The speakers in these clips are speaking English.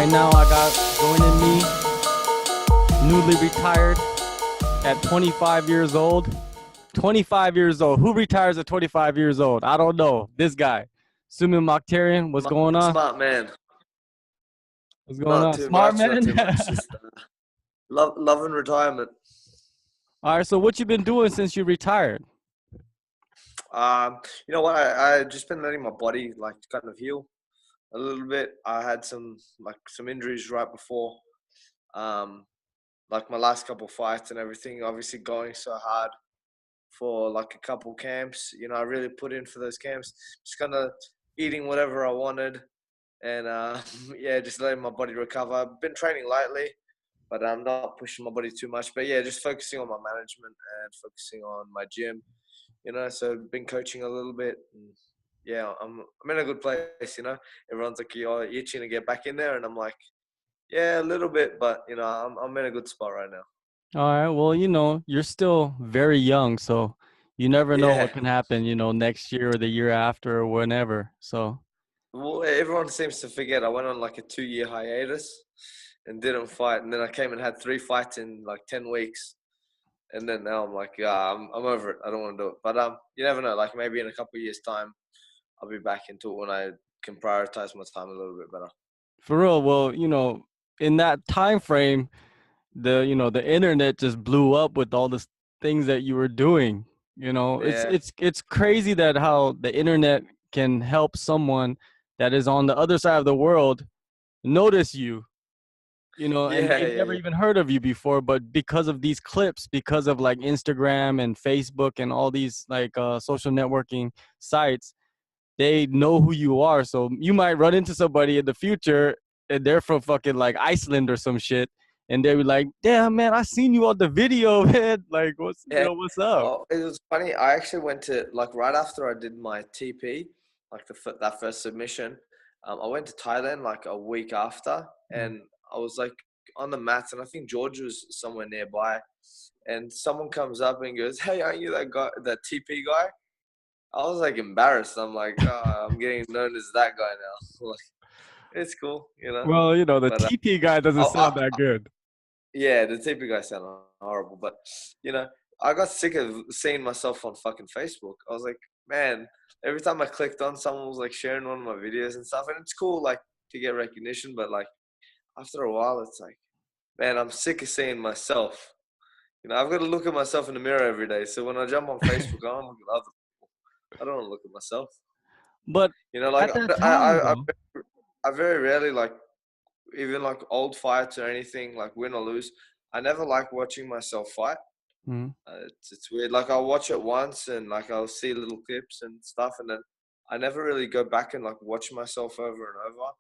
Right now I got joining me, newly retired at 25 years old. 25 years old. Who retires at 25 years old? I don't know. This guy. Suman Mokhtarian, what's going on? Smart man. What's going Not on? too Smart much, not man? too much. Just loving retirement. All right, so what you been doing since you retired? You know what? I just been letting my body like kind of heal a little bit. I had some injuries right before, like my last couple fights and everything. Obviously, going so hard for like a couple camps. You know, I really put in for those camps. Just kind of eating whatever I wanted, and yeah, just letting my body recover. I've been training lightly, but I'm not pushing my body too much. But yeah, just focusing on my management and focusing on my gym. You know, so been coaching a little bit. And yeah, I'm in a good place. You know, everyone's like, "You're itching to get back in there," and I'm like, "Yeah, a little bit, but you know, I'm in a good spot right now." All right, well, you're still very young, so you never know Yeah. what can happen, next year or the year after or whenever. So, Well, everyone seems to forget I went on like a 2-year hiatus and didn't fight, and then I came and had 3 fights in like 10 weeks, and then now I'm like, yeah, I'm over it. I don't want to do it. But you never know. Like maybe in a couple of years' time, I'll be back into it when I can prioritize my time a little bit better. for real, well, in that time frame, the internet just blew up with all the things that you were doing. It's Yeah, it's it's crazy that how the internet can help someone that is on the other side of the world notice you, and yeah, they've yeah, never yeah. even heard of you before, but because of these clips, because of like Instagram and Facebook and all these like social networking sites, they know who you are. So you might run into somebody in the future and they're from fucking like Iceland or some shit, and they be like, "Damn, man, I seen you on the video, man. Like, Yeah. what's up?" Oh, it was funny. I actually went to like right after I did my TP, like that first submission. I went to Thailand like a week after, Mm. and I was like on the mats, and I think George was somewhere nearby, and someone comes up and goes, "Hey, aren't you that guy, that TP guy?" I was like embarrassed. I'm like, oh, I'm getting known as that guy now. Like, it's cool, you know. Well, the But TP guy doesn't sound that good. yeah, the TP guy sounded horrible, but you know, I got sick of seeing myself on fucking Facebook. I was like, man, every time I clicked on, someone was like sharing one of my videos and stuff, and it's cool, like to get recognition, but like after a while, it's like, man, I'm sick of seeing myself. You know, I've got to look at myself in the mirror every day. So when I jump on Facebook, I don't look at other people. I don't want to look at myself. But You know, like at that time, though. I very rarely like even like old fights or anything, like win or lose. I never like watching myself fight. Mhm. It's weird. Like I'll watch it once and like I'll see little clips and stuff, and then I never really go back and like watch myself over and over.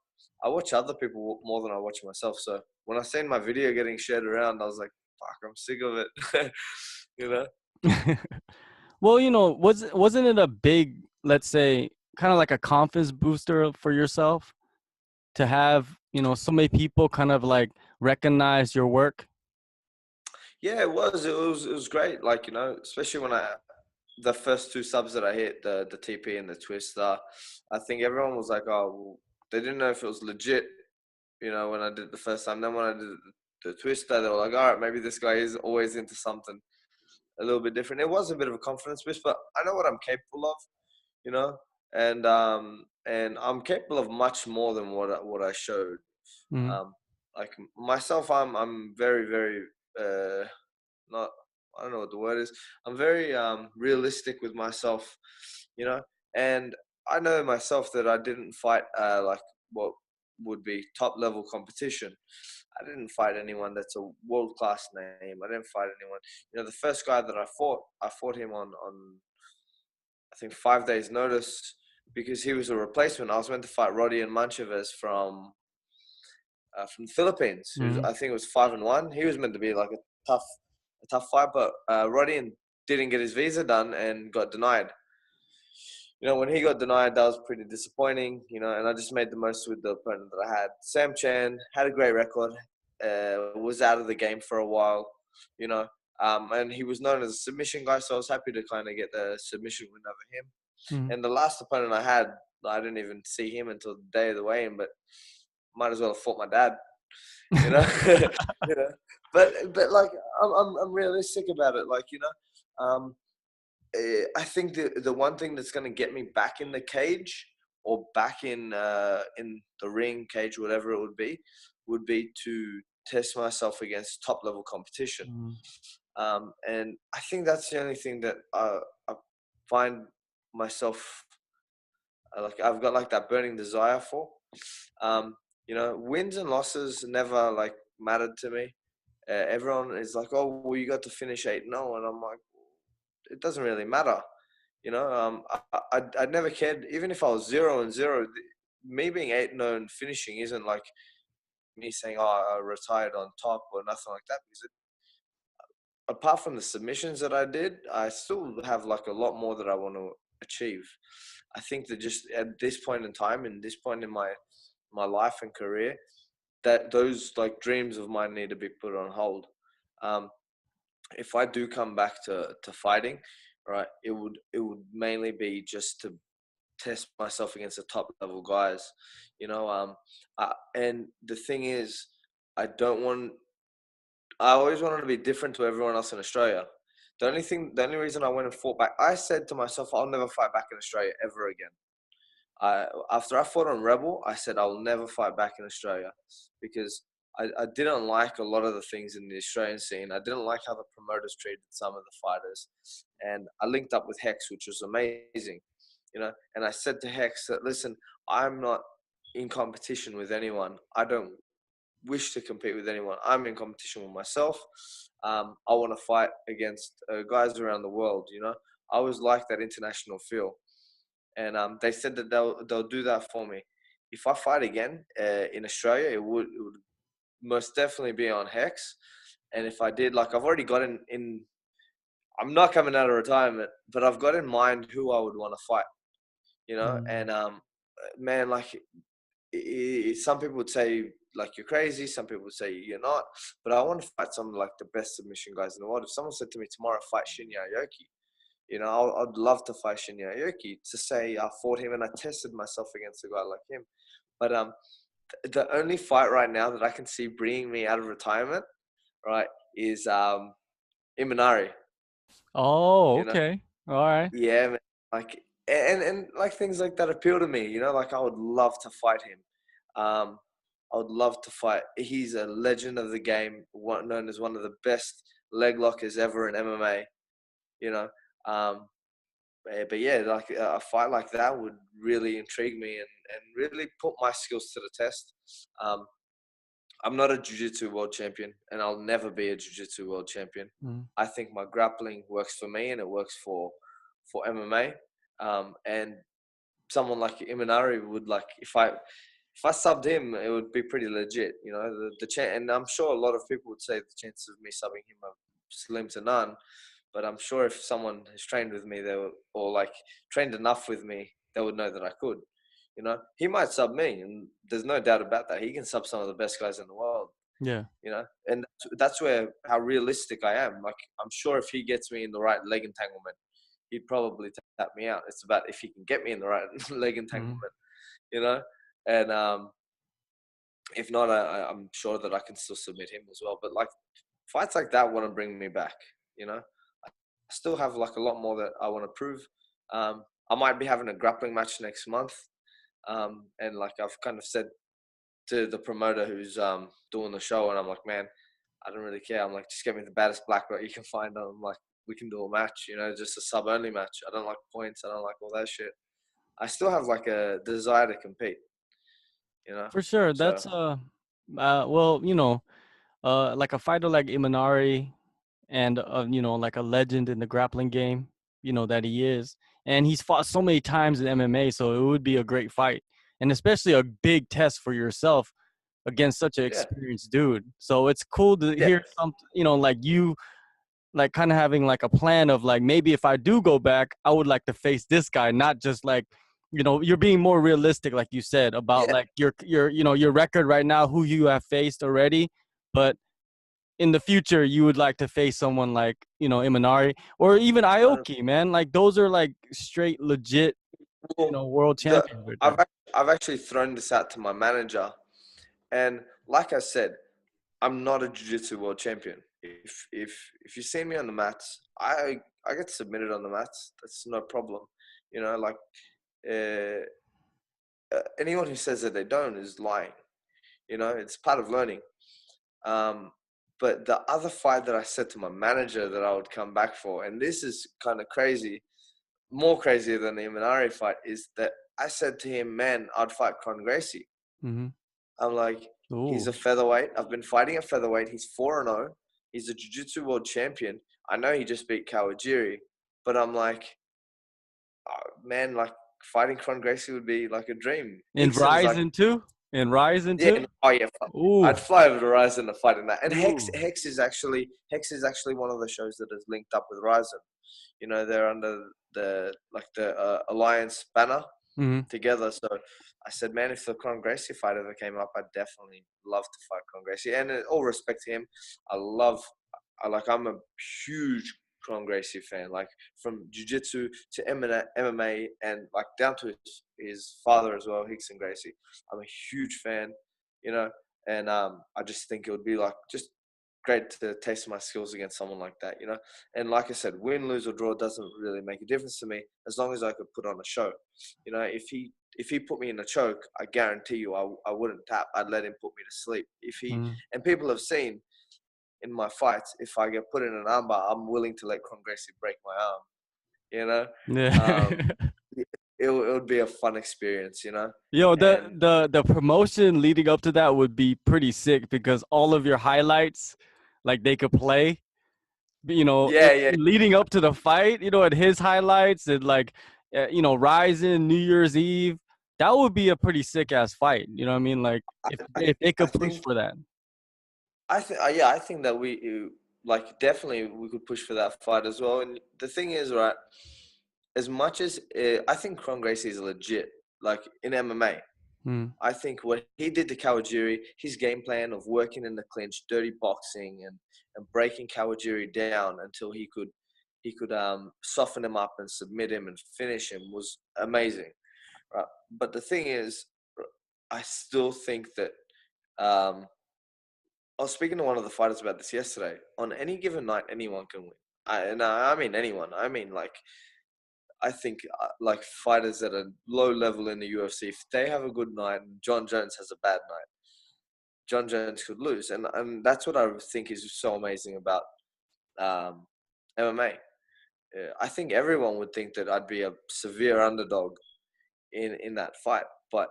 I watch other people more than I watch myself. So when I seen my video getting shared around, I was like, "Fuck, I'm sick of it." You know? Well, wasn't it a big, let's say, kind of like a confidence booster for yourself to have, so many people kind of like recognize your work? Yeah, it was. It was great. Like you know, especially when the first 2 subs that I hit, the TP and the Twister, I think everyone was like, "Oh, well, they didn't know if it was legit." You know, when I did it the first time. Then when I did the Twister, they were like, "All right, maybe this guy is always into something a little bit different." It was a bit of a confidence boost, but I know what I'm capable of. You know, and I'm capable of much more than what I showed. Mhm. Um, like myself, I'm very very not, I don't know what the word is. I'm very realistic with myself, you know, and I know myself that I didn't fight like what would be top level competition. I didn't fight anyone that's a world class name. I didn't fight anyone. You know, the first guy that I fought him on I think 5 days notice because he was a replacement. I was meant to fight Rodion Manchaves from the Philippines, who's Mhm. I think it was 5-1. He was meant to be like a tough fight, but Rodion didn't get his visa done and got denied. You know, when he got denied, that was pretty disappointing. You know, and I just made the most with the opponent that I had. Sam Chan had a great record, was out of the game for a while. You know, and he was known as a submission guy, so I was happy to kind of get the submission win over him. Mhm. And the last opponent I had, I didn't even see him until the day of the weigh-in, but might as well have fought my dad, you know. You know, but like I'm realistic about it. Like, you know, I think the one thing that's going to get me back in the cage or back in the ring, cage, whatever it would be to test myself against top level competition. And I think that's the only thing that I find myself like I've got like that burning desire for. You know, wins and losses never like mattered to me. Everyone is like, oh, well, you got to finish 8-0, and I'm like, it doesn't really matter. You know, I never cared, even if I was 0-0. Me being 8-0 and finishing isn't like me saying, oh, I retired on top or nothing like that. Because apart from the submissions that I did, I still have like a lot more that I want to achieve. I think that just at this point in time, and this point in my life and career, that those like dreams of mine need to be put on hold. If I do come back to fighting, right, it would mainly be just to test myself against the top level guys, you know. And the thing is, I always wanted to be different to everyone else in Australia. The only reason I went and fought back, I said to myself, I'll never fight back in Australia ever again. After I fought on Rebel, I said I'll never fight back in Australia because I didn't like a lot of the things in the Australian scene. I didn't like how the promoters treated some of the fighters. And I linked up with Hex, which was amazing, you know. And I said to Hex that, listen, I'm not in competition with anyone. I don't wish to compete with anyone. I'm in competition with myself. I want to fight against guys around the world, you know. I always like that international feel. And they said that they'll do that for me. If I fight again in Australia, it would most definitely be on Hex. And if I did, like, I've already got in I'm not coming out of retirement, but I've got in mind who I would want to fight, you know. And man, like, some people would say like you're crazy, some people would say you're not, but I want to fight some of like the best submission guys in the world. If someone said to me tomorrow, fight Shinya Aoki, you know, I'd love to fight Shinya Aoki, to say I fought him and I tested myself against a guy like him. But the only fight right now that I can see bringing me out of retirement, right, is Imanari. Oh, You know, okay. All right. yeah, man. Like, and like things like that appeal to me. You know, like I would love to fight him. I would love to fight. He's a legend of the game, known as one of the best leg lockers ever in MMA. You know, but yeah, like a fight like that would really intrigue me and really put my skills to the test. I'm not a jiu-jitsu world champion, and I'll never be a jiu-jitsu world champion. I think my grappling works for me, and it works for MMA. And someone like Imanari would, like, if I subbed him, it would be pretty legit, you know. And I'm sure a lot of people would say the chances of me subbing him are slim to none. But I'm sure if someone has trained with me, or like trained enough with me, they would know that I could. You know, he might sub me, and there's no doubt about that. He can sub some of the best guys in the world. Yeah. You know, and that's where how realistic I am. Like, I'm sure if he gets me in the right leg entanglement, he'd probably tap me out. It's about if he can get me in the right leg entanglement, you know. And if not, I'm sure that I can still submit him as well. But like fights like that want to bring me back, you know. I still have like a lot more that I want to prove. I might be having a grappling match next month. And like I've kind of said to the promoter who's doing the show, and I'm like, man, I don't really care. I'm like, just get me the baddest black belt you can find. I'm like, we can do a match, you know, just a sub only match. I don't like points. I don't like all that shit. I still have like a desire to compete, you know. For sure. So That's well, you know, like a fighter like Imanari, and you know, like a legend in the grappling game, you know, that he is. And he's fought so many times in MMA, so it would be a great fight. And especially a big test for yourself against such an yeah, experienced dude. So it's cool to yeah, hear something, you know, like you like kind of having like a plan of like, maybe if I do go back, I would like to face this guy, not just like, you know, you're being more realistic, like you said, about yeah, like your you know, your record right now, who you have faced already. But in the future, you would like to face someone like, you know, Imanari or even Aoki, man. Like those are like straight legit, you know, world champions right there. I've actually thrown this out to my manager, And like I said, I'm not a jiu-jitsu world champion. If you see me on the mats, I get submitted on the mats. That's no problem. You know, like uh, anyone who says that they don't is lying. You know, it's part of learning. Um, but the other fight that I said to my manager that I would come back for, and this is kind of crazy, more crazier than the Imanari fight, is that I said to him, man, I'd fight Kron Gracie. Mm-hmm. I'm like, he's a Ooh. featherweight. I've been fighting at featherweight. He's 4-0. He's a jiu-jitsu world champion. I know he just beat Kawajiri, but I'm like, oh, man, like fighting Kron Gracie would be like a dream. In Hickson's like, Ryzen too? In Ryzen yeah, too? oh yeah, Ooh. I'd fly over to Ryzen to fight in that. And Ooh. Hex is actually one of the shows that is linked up with Ryzen. You know, they're under the Alliance banner Mm-hmm. together. So I said, man, if the Kron Gracie fight ever came up, I'd definitely love to fight Kron Gracie. And in all respect to him, I'm a huge Kron Gracie fan, like from jiu-jitsu to MMA and like down to his father as well, Hickson Gracie. I'm a huge fan, you know, and I just think it would be like just great to taste my skills against someone like that, you know. And like I said, win, lose or draw doesn't really make a difference to me as long as I could put on a show. You know, if he put me in a choke, I guarantee you I wouldn't tap. I'd let him put me to sleep. Mm-hmm. And people have seen in my fights, if I get put in an armbar, I'm willing to let Kron Gracie break my arm. You know, Yeah. um, it would be a fun experience. You know, Yo, and the promotion leading up to that would be pretty sick because all of your highlights, like they could play, yeah, yeah, leading up to the fight, and his highlights and like, Ryzen, New Year's Eve, that would be a pretty sick ass fight. You know what I mean? Like if they I could push think for that. I think that like definitely we could push for that fight as well. And the thing is, right, as much as I think Kron Gracie is legit, like in MMA. Mm. I think what he did to Kawajiri, his game plan of working in the clinch, dirty boxing, and breaking Kawajiri down until he could soften him up and submit him and finish him was amazing. Right? But the thing is, I still think that I was speaking to one of the fighters about this yesterday. On any given night, anyone can win. I mean anyone. I mean I think like fighters at a low level in the UFC, if they have a good night and John Jones has a bad night, John Jones could lose, and that's what I think is so amazing about MMA. I think everyone would think that I'd be a severe underdog in that fight, but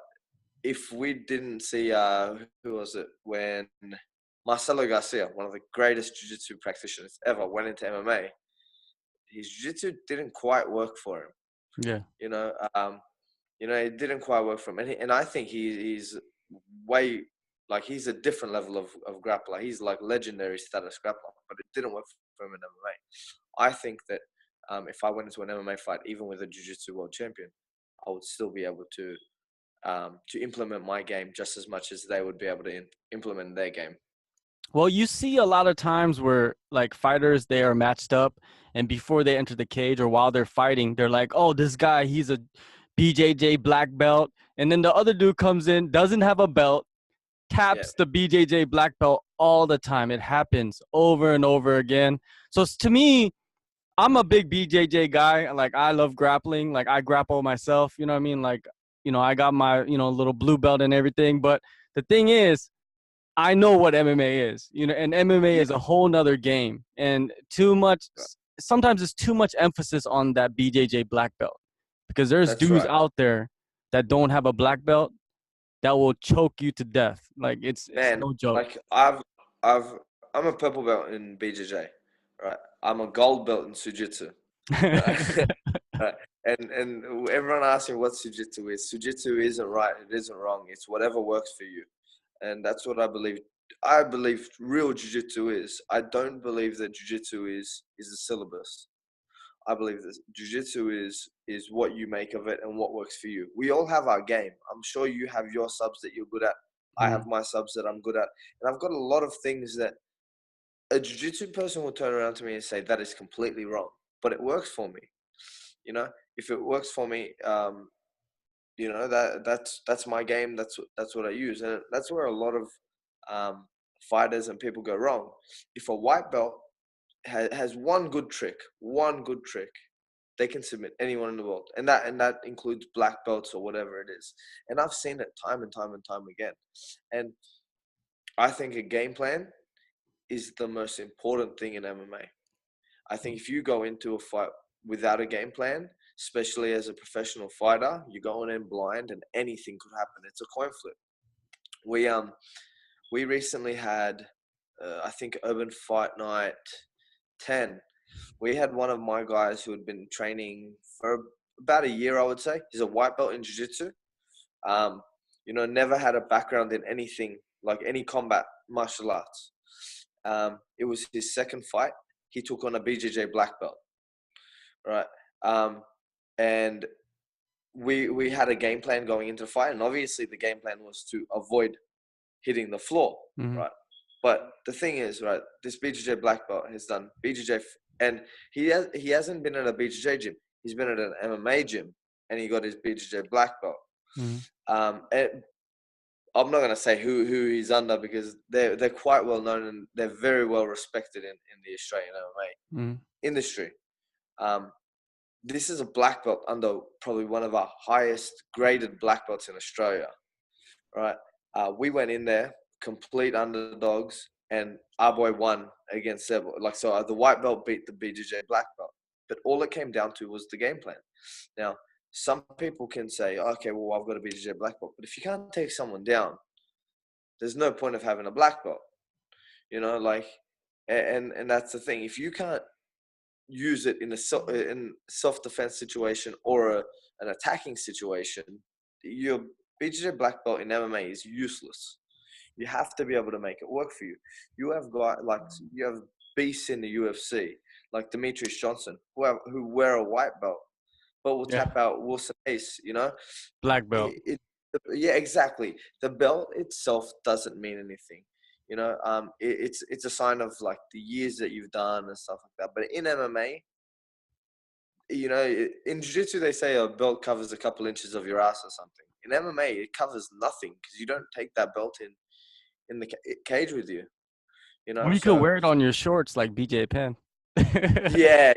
if we didn't see who was it when Marcelo Garcia, one of the greatest jiu-jitsu practitioners ever, went into MMA, his jiu-jitsu didn't quite work for him. Yeah. You know, it didn't quite work for him, and I think he's way like he's a different level of grappler. He's like legendary status grappler, but it didn't work for him in MMA. I think that if I went into an MMA fight, even with a jiu-jitsu world champion, I would still be able to implement my game just as much as they would be able to implement their game. Well, you see a lot of times where like fighters, they are matched up and before they enter the cage or while they're fighting, they're like, oh, this guy, he's a BJJ black belt. And then the other dude comes in, doesn't have a belt, Yeah, taps the BJJ black belt all the time. It happens over and over again. So to me, I'm a big BJJ guy. Like I love grappling. Like I grapple myself, you know what I mean? Like, I got my, little blue belt and everything. But the thing is, I know what MMA is, and MMA yeah, is a whole nother game. And sometimes it's too much emphasis on that BJJ black belt because there's that's dudes right, out there that don't have a black belt that will choke you to death. Like it's man. no joke. Like I've I'm a purple belt in BJJ, right? I'm a gold belt in Jiu-Jitsu. Right? Right. And everyone asks me what Jiu-Jitsu is. Jiu-Jitsu isn't right. It isn't wrong. It's whatever works for you, and that's what I believe. I believe real Jiu-Jitsu is. I don't believe that Jiu-Jitsu is a syllabus. I believe that Jiu-Jitsu is what you make of it and what works for you. We all have our game. I'm sure you have your subs that you're good at. I Mm. have my subs that I'm good at, and I've got a lot of things that a Jiu-Jitsu person will turn around to me and say that is completely wrong, but it works for me. You know, if it works for me, you know, that's my game. That's what I use, and that's where a lot of fighters and people go wrong. If a white belt has one good trick, they can submit anyone in the world, and that includes black belts or whatever it is. And I've seen it time and time and time again. And I think a game plan is the most important thing in MMA. I think if you go into a fight without a game plan, especially as a professional fighter, you're going in blind and anything could happen. It's a coin flip. We recently had, I think, Urban Fight Night 10. We had one of my guys who had been training for about a year, I would say. He's a white belt in jiu-jitsu. You know, never had a background in anything, like any combat martial arts. It was his second fight. He took on a BJJ black belt, right? And we had a game plan going into the fight, and obviously the game plan was to avoid hitting the floor, right? But the thing is, right, this BJJ black belt has done BJJ, and he hasn't been at a BJJ gym. He's been at an MMA gym, and he got his BJJ black belt. And I'm not going to say who he's under, because they're quite well known and they're very well respected in the Australian MMA industry. This is a black belt under probably one of our highest graded black belts in Australia, right? We went in there complete underdogs, and our boy won against several. So the white belt beat the BJJ black belt, but all it came down to was the game plan. Now, some people can say, okay, well, I've got a BJJ black belt, but if you can't take someone down, there's no point of having a black belt, you know, and that's the thing. If you can't use it in a self-defense situation or an attacking situation, your BJJ black belt in MMA is useless. You have to be able to make it work for you. You have beasts in the UFC, like Demetrius Johnson, who wear a white belt, but will tap out Wilson Ace, you know? Black belt. Yeah, exactly. The belt itself doesn't mean anything, you know? It's a sign of like the years that you've done and stuff like that. But in MMA, you know, in jiu-jitsu, they say a belt covers a couple inches of your ass or something. In MMA, it covers nothing, because you don't take that belt in the cage with you, you know? Or you could wear it on your shorts like BJ Penn. Yeah.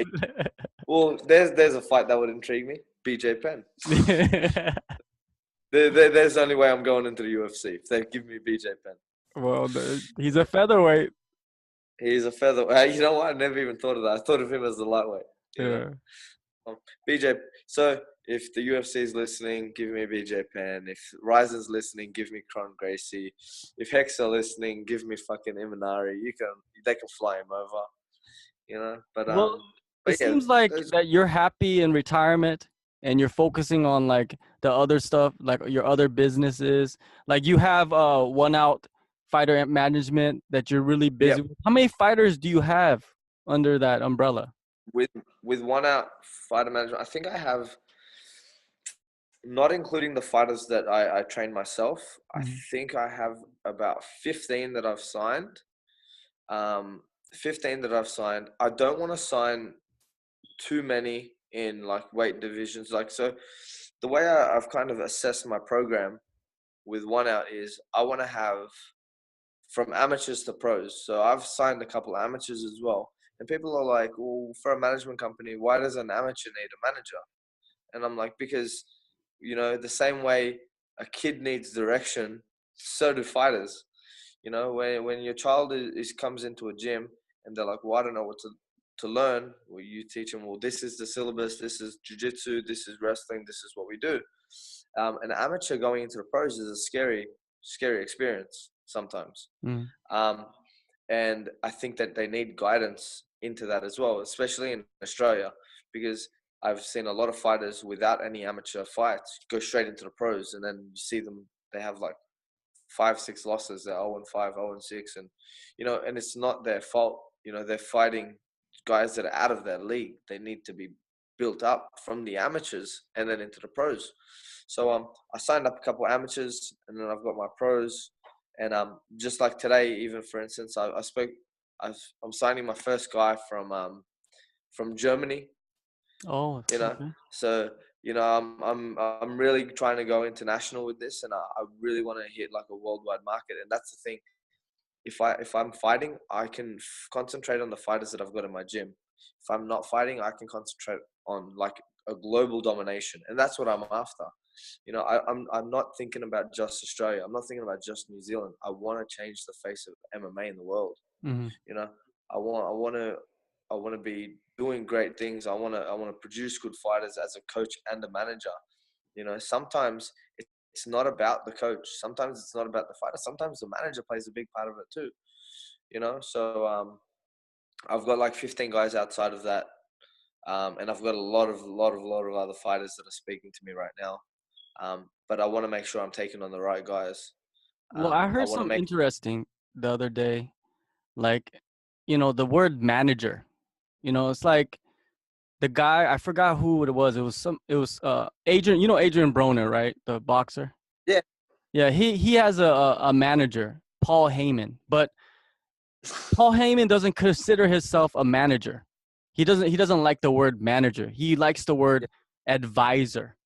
Well, there's a fight that would intrigue me. BJ Penn. There's the only way I'm going into the UFC, if they give me BJ Penn. Well, he's a featherweight. He's a featherweight. You know what? I never even thought of that. I thought of him as the lightweight. Yeah. BJ. So if the UFC is listening, give me BJ Penn. If Ryzen's listening, give me Kron Gracie. If Hex are listening, give me fucking Imanari. They can fly him over. You know, but it seems like that you're happy in retirement and you're focusing on like the other stuff, like your other businesses. Like you have One Out Fighter Management that you're really busy with. How many fighters do you have under that umbrella? With One Out Fighter Management, I think I have, not including the fighters that I train myself, I think I have about 15 that I've signed. 15 that I've signed. I don't want to sign too many in like weight divisions. Like, so the way I've kind of assessed my program with One Out is I want to have from amateurs to pros. So I've signed a couple of amateurs as well. And people are like, well, for a management company, why does an amateur need a manager? And I'm like, because, you know, the same way a kid needs direction, so do fighters. You know, when your child comes into a gym and they're like, well, I don't know what to learn. Well, you teach them, well, this is the syllabus, this is jiu-jitsu, this is wrestling, this is what we do. An amateur going into the pros is a scary experience sometimes. And I think that they need guidance into that as well, especially in Australia, because I've seen a lot of fighters without any amateur fights go straight into the pros, and then you see them, they have like 5-6 losses. They're 0-5, 0-6, and you know, and it's not their fault. You know, they're fighting guys that are out of their league. They need to be built up from the amateurs and then into the pros. So I signed up a couple of amateurs, and then I've got my pros. And just like today, even for instance, I'm signing my first guy from Germany. Oh, you know, okay. so you know, I'm really trying to go international with this, and I really want to hit like a worldwide market. And that's the thing. If I'm fighting, I can concentrate on the fighters that I've got in my gym. If I'm not fighting, I can concentrate on like a global domination, and that's what I'm after. You know, I'm not thinking about just Australia. I'm not thinking about just New Zealand. I want to change the face of MMA in the world. Mm-hmm. You know, I want to be doing great things. I want to produce good fighters as a coach and a manager. You know, sometimes it's not about the coach. Sometimes it's not about the fighter. Sometimes the manager plays a big part of it too. You know, so I've got like 15 guys outside of that, and I've got a lot of other fighters that are speaking to me right now. But I want to make sure I'm taking on the right guys. Well, I I heard want to something make interesting the other day. Like, the word manager. It's like the guy, I forgot who it was. It was Adrian, Adrian Broner, right? The boxer. yeah. Yeah, he has a manager, Paul Heyman, but Paul Heyman doesn't consider himself a manager. He doesn't like the word manager. He likes the word advisor.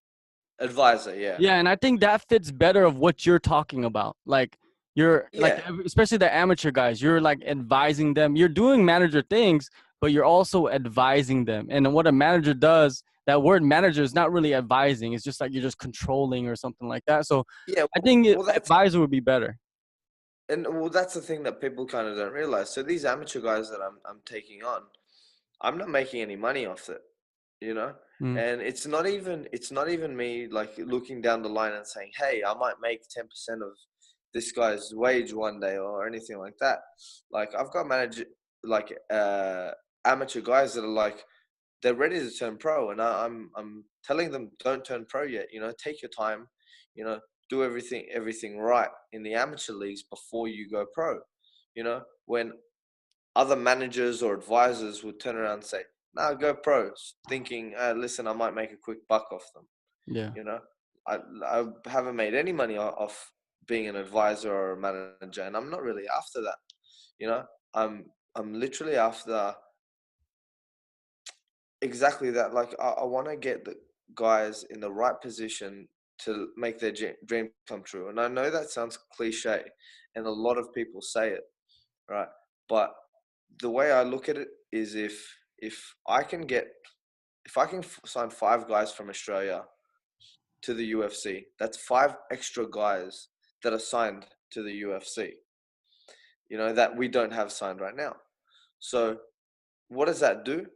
Advisor, yeah. Yeah, and I think that fits better of what you're talking about. Like you're like, Yeah. especially the amateur guys, you're like advising them. You're doing manager things, but you're also advising them. And what a manager does, that word manager is not really advising. It's just like you're just controlling or something like that. So Yeah, I think well, that's advisor would be better. that's the thing that people kind of don't realize. So these amateur guys that I'm taking on, I'm not making any money off it, you know. Mm, And it's not even me like looking down the line and saying, hey, I might make 10% of this guy's wage one day or anything like that. Like I've got like amateur guys that are like they're ready to turn pro, and I'm telling them don't turn pro yet. You know, take your time. You know, do everything right in the amateur leagues before you go pro. You know, when other managers or advisors would turn around and say, "Nah, go pro," thinking, "Listen, I might make a quick buck off them." yeah. You know, I haven't made any money off being an advisor or a manager, and I'm not really after that. You know, I'm literally after exactly that. Like I want to get the guys in the right position to make their dream come true. And I know that sounds cliche, and a lot of people say it, right? But the way I look at it is if I can get if I can sign 5 guys from Australia to the UFC, that's 5 extra guys that are signed to the UFC. You know that we don't have signed right now. So what does that do?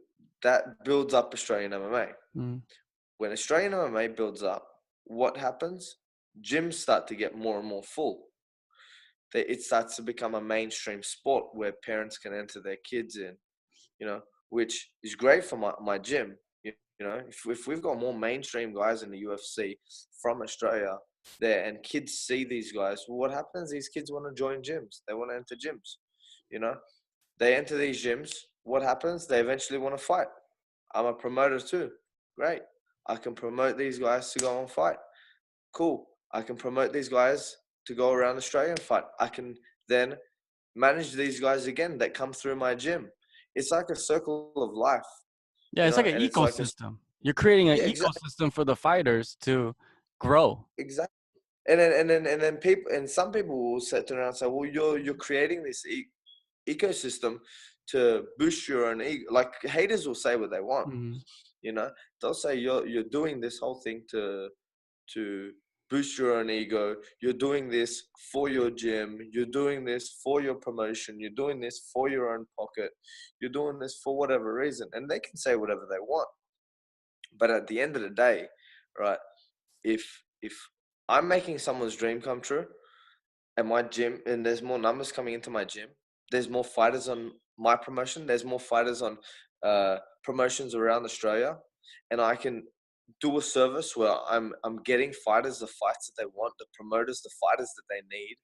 That builds up Australian MMA. Mm, When Australian MMA builds up, what happens? Gyms start to get more and more full. It starts to become a mainstream sport where parents can enter their kids in, you know, which is great for my gym. You know, if we've got more mainstream guys in the UFC from Australia there and kids see these guys, well, what happens? These kids want to join gyms. They want to enter gyms. You know, they enter these gyms. What happens? They eventually want to fight. I'm a promoter too. Great. I can promote these guys to go and fight. Cool. I can promote these guys to go around Australia and fight. I can then manage these guys again that come through my gym. It's like a circle of life, yeah, you it's know, like an and it's like ecosystem. You're creating an yeah, exactly, ecosystem for the fighters to grow. exactly. And then people and some people will sit around and say, well, you're creating this ecosystem to boost your own ego. Like haters will say what they want, Mm, you know. They'll say you're doing this whole thing to boost your own ego. You're doing this for your gym. You're doing this for your promotion. You're doing this for your own pocket. You're doing this for whatever reason. And they can say whatever they want. But at the end of the day, right, if I'm making someone's dream come true and my gym and there's more numbers coming into my gym, there's more fighters on my promotion, there's more fighters on promotions around Australia, and I can do a service where I'm getting fighters the fights that they want, the promoters the fighters that they need,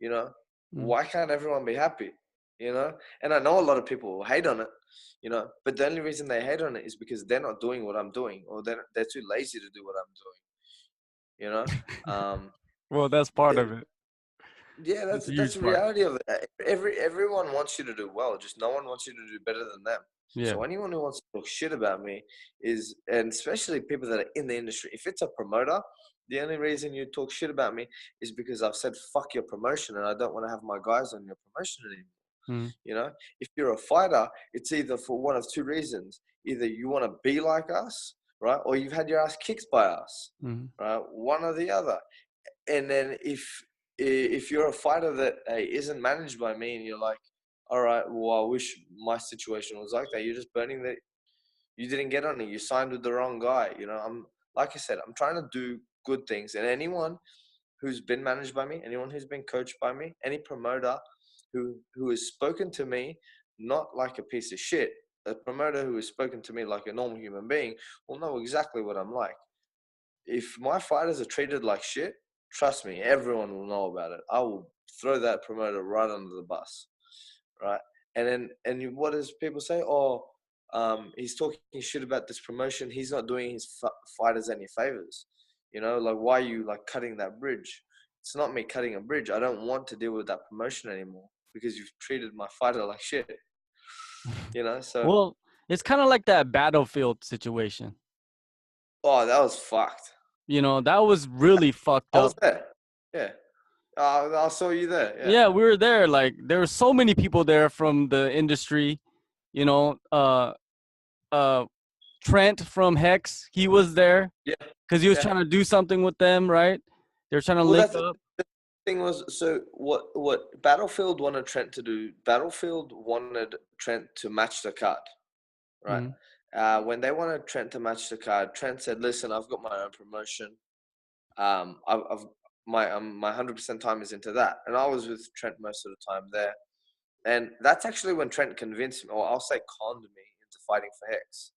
you know. mm. Why can't everyone be happy, you know? And I know a lot of people will hate on it, you know, but the only reason they hate on it is because they're not doing what I'm doing, or they're too lazy to do what I'm doing, you know. Well, that's part th- of it. yeah, That's that's a that's huge the part. reality of it. Everyone wants you to do well, just no one wants you to do better than them. Yeah. So anyone who wants to talk shit about me and especially people that are in the industry, if it's a promoter, the only reason you talk shit about me is because I've said fuck your promotion and I don't want to have my guys on your promotion anymore. Mm. You know, if you're a fighter, it's either for one of two reasons. Either you want to be like us, right? Or you've had your ass kicked by us, Mm. right? One or the other. And then if you're a fighter that isn't managed by me and you're like, all right, well, I wish my situation was like that. You're just burning that. You didn't get on it. You signed with the wrong guy. You know, like I said, I'm trying to do good things. And anyone who's been managed by me, anyone who's been coached by me, any promoter who has spoken to me not like a piece of shit, a promoter who has spoken to me like a normal human being will know exactly what I'm like. If my fighters are treated like shit, trust me, everyone will know about it. I will throw that promoter right under the bus, right? What does people say? Oh, he's talking shit about this promotion. He's not doing his fighters any favors. You know, like why are you like cutting that bridge? It's not me cutting a bridge. I don't want to deal with that promotion anymore because you've treated my fighter like shit. You know, so Well, it's kind of like that Battlefield situation. oh, that was fucked. You know, that was really fucked I was up. there. Yeah. I saw you there. Yeah. Yeah, we were there. Like, there were so many people there from the industry. You know, Trent from Hex, he was there Yeah. because he was Yeah. trying to do something with them, right? They were trying to Well, link that's up. the thing was, so what Battlefield wanted Trent to do, Battlefield wanted Trent to match the card, right? Mhm. When they wanted Trent to match the card, Trent said, listen, I've got my own promotion. I've my 100% time is into that. And I was with Trent most of the time there. And that's actually when Trent convinced me, or I'll say conned me into fighting for Hex.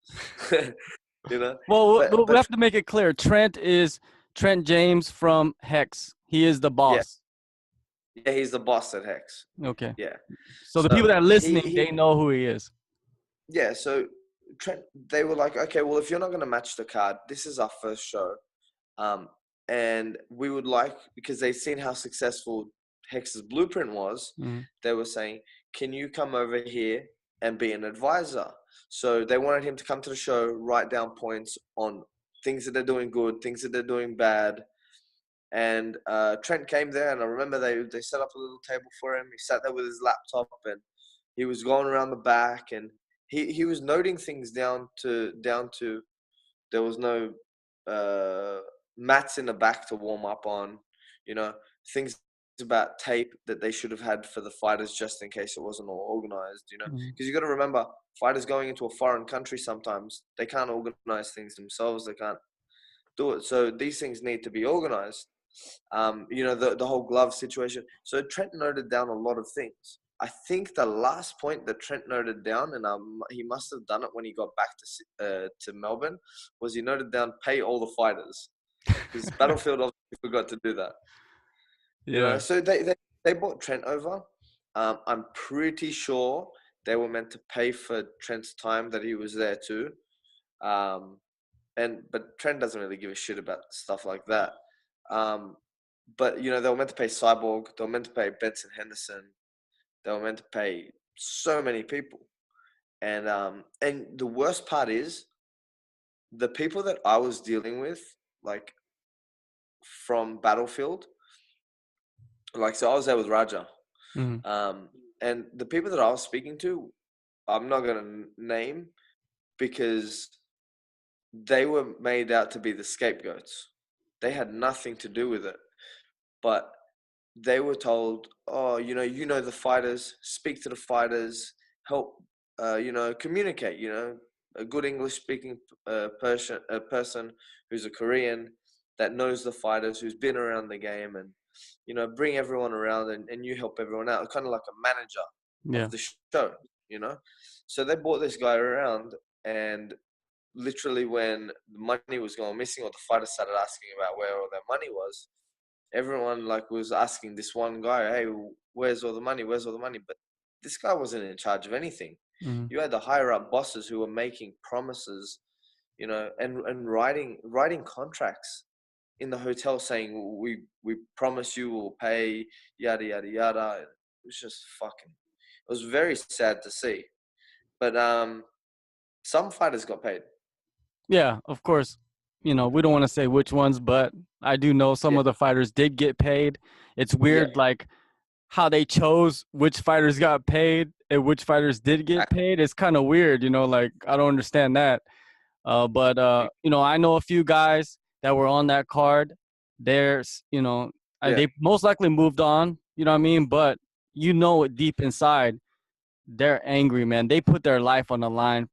You know? Well, But we have to make it clear. Trent is Trent James from Hex. He is the yeah, boss. yeah, he's the boss at Hex. Okay. Yeah. So the So people that are listening, he they know who he is. yeah, so Trent, they were like, okay, well, if you're not going to match the card, this is our first show. Um, and we would like, because they've seen how successful Hex's blueprint was, Mhm. they were saying, can you come over here and be an advisor? So they wanted him to come to the show, write down points on things that they're doing good, things that they're doing bad. And Trent came there, and I remember they set up a little table for him. He sat there with his laptop, and he was going around the back, and he was noting things down to there was no mats in the back to warm up on, you know, things about tape that they should have had for the fighters just in case it wasn't all organized, you know, Mhm. because you got to remember fighters going into a foreign country sometimes they can't organize things themselves, they can't do it, so these things need to be organized. You know, the whole glove situation. So Trent noted down a lot of things. I think the last point that Trent noted down, and he must have done it when he got back to Melbourne, was he noted down pay all the fighters because Battlefield obviously forgot to do that. You know, Yeah. so they brought Trent over. I'm pretty sure they were meant to pay for Trent's time that he was there too. Um, but Trent doesn't really give a shit about stuff like that. Um, but you know, they were meant to pay Cyborg, they were meant to pay Benson Henderson, they were meant to pay so many people. And the worst part is the people that I was dealing with, like from Battlefield, like so I was there with Raja. Mhm. Um, and the people that I was speaking to, I'm not gonna name because they were made out to be the scapegoats. They had nothing to do with it. But they were told, oh, you know the fighters, speak to the fighters, help, communicate. You know, a good English speaking person who's a Korean that knows the fighters, who's been around the game, and bring everyone around and you help everyone out, kind of like a manager Yeah. of the show. You know, so they brought this guy around, and literally when the money was going missing, or the fighters started asking about where all their money was, everyone like was asking this one guy, hey, where's all the money, where's all the money? But this guy wasn't in charge of anything. Mhm. You had the higher up bosses who were making promises, and writing contracts in the hotel saying we promise you we'll pay, yada yada yada. It was just fucking, it was very sad to see. But some fighters got paid. Yeah, of course. We don't want to say which ones, but I do know some Yeah, of the fighters did get paid. It's yeah, weird, like how they chose which fighters got paid and which fighters did get exactly. paid. It's kind of weird, like I don't understand that. But I know a few guys that were on that card. There's, Yeah. they most likely moved on. You know what I mean? But deep inside, they're angry, man. They put their life on the line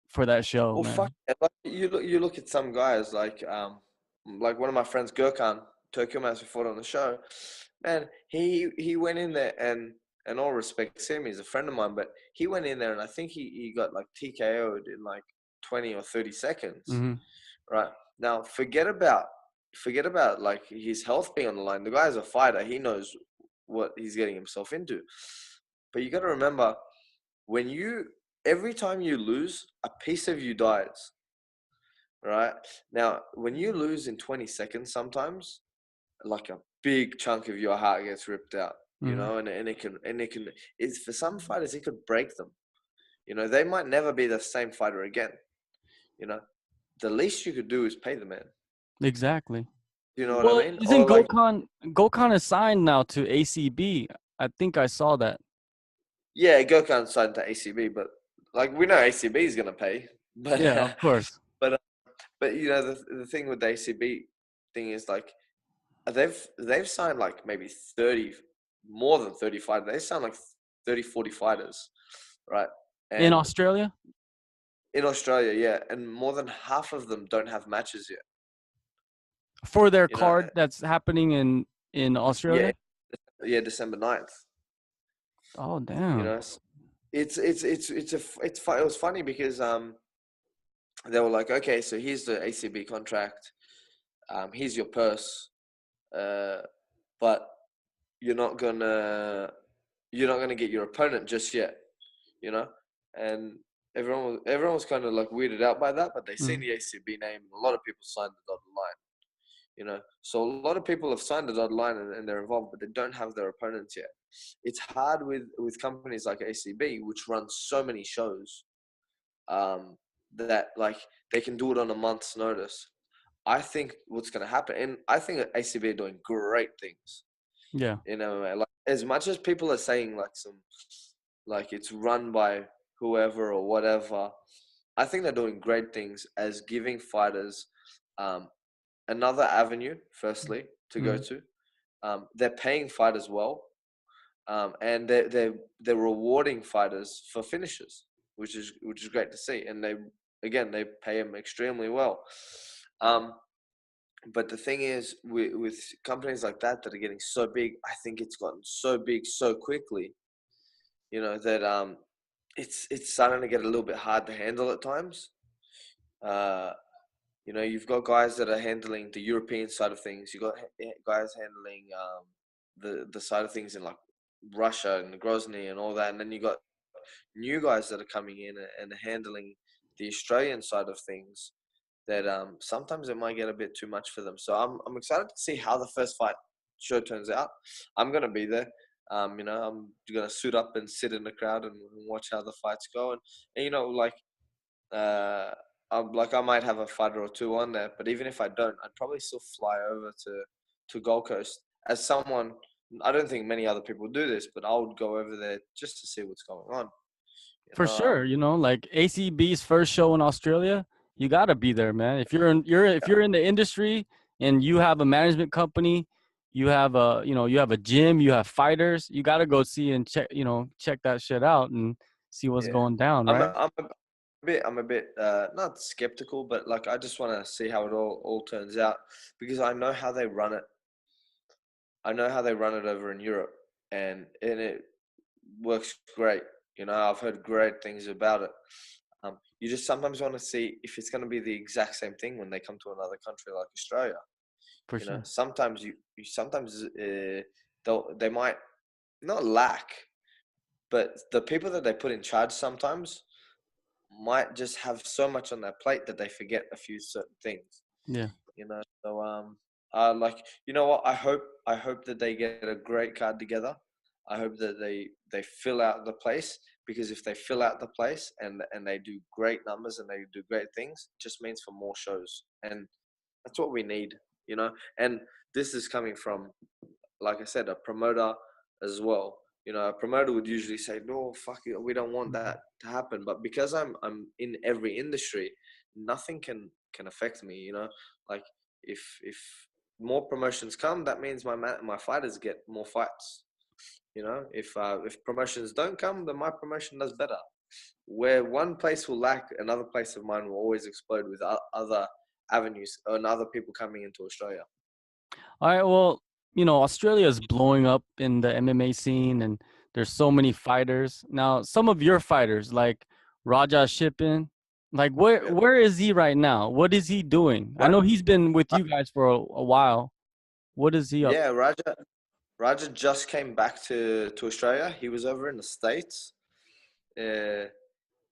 for that show, Well, fuck. man. Yeah, like, you look at some guys like one of my friends, Gurkhan, Tokyo Master fought on the show. Man, he went in there and all respect to him, he's a friend of mine, but he went in there and I think he got like TKO'd in like 20 or 30 seconds. Hmm. Right. Now forget about like his health being on the line. The guy's a fighter. He knows what he's getting himself into. But you got to remember, every time you lose, a piece of you dies. Right? Now, when you lose in 20 seconds, sometimes like a big chunk of your heart gets ripped out, Hmm. and it's for some fighters, it could break them. They might never be the same fighter again. You know, the least you could do is pay the man. Exactly. You know what I Well, mean? Or isn't like, Gokhan is signed now to ACB? I think I saw that. yeah, Gurkhan signed to ACB, but like we know ACB is gonna pay, but Yeah, of course. but but the thing with the ACB thing is like they've signed like maybe 30, more than 30 fighters. They signed like 30, 40 fighters, right? In And Australia? in Australia, yeah, and more than half of them don't have matches yet. For their You know, card that's happening in yeah, Australia? yeah, December 9th. Oh, You damn. know, it was funny because they were like, okay, so here's the ACB contract, here's your purse, but you're not gonna get your opponent just yet, you know, and everyone was kind of like weirded out by that, but they seen Mm. the ACB name, a lot of people signed the dotted line, so a lot of people have signed the dotted line and they're involved, but they don't have their opponents yet. It's hard with companies like ACB, which run so many shows, that like they can do it on a month's notice. I think what's going to happen, and I think that ACB are doing great things Yeah. in MMA. Like, as much as people are saying like it's run by whoever or whatever, I think they're doing great things as giving fighters another avenue, firstly, to go Mm. to. They're paying fighters well, and they're rewarding fighters for finishes, which is great to see. And they pay them extremely well. But the thing is, with companies like that are getting so big, I think it's gotten so big so quickly, that it's starting to get a little bit hard to handle at times. Uh, you've got guys that are handling the European side of things. You've got guys handling the side of things in like Russia and Grozny and all that, and then you got new guys that are coming in and handling the Australian side of things. That sometimes it might get a bit too much for them. So I'm excited to see how the first fight show turns out. I'm gonna be there. I'm gonna suit up and sit in the crowd and watch how the fights go. And uh, I might have a fighter or two on there, but even if I don't, I'd probably still fly over to Gold Coast as someone. I don't think many other people do this, but I would go over there just to see what's going on. For sure, like ACB's first show in Australia, you got to be there, man. If you're in the industry and you have a management company, you have a gym, you have fighters, you got to go see and check that shit out and see what's Yeah, going down, I'm right? a, I'm a I'm a bit not skeptical, but like I just want to see how it all turns out because I know how they run it. I know how they run it over in Europe, and it works great. I've heard great things about it. You just sometimes want to see if it's going to be the exact same thing when they come to another country like Australia. For sure. Sometimes you sometimes they might not lack, but the people that they put in charge sometimes might just have so much on their plate that they forget a few certain things. Yeah. So like, you know what? I hope that they get a great card together. I hope that they fill out the place, because if they fill out the place and they do great numbers and they do great things, it just means for more shows, and that's what we need, you know. And this is coming from, like I said, a promoter as well. You know, a promoter would usually say, "No, fuck it, we don't want that to happen." But because I'm in every industry, nothing can affect me. You know, like if more promotions come, that means my fighters get more fights. You know, if promotions don't come, then my promotion does better. Where one place will lack, another place of mine will always explode with other avenues and other people coming into Australia. All right, well, Australia is blowing up in the MMA scene, and there's so many fighters. Now, some of your fighters, like Raja Shippen, like Yeah. where is he right now? What is he doing? I know he's been with you guys for a while. What is he up? Yeah, Raja just came back to Australia. He was over in the States. Uh,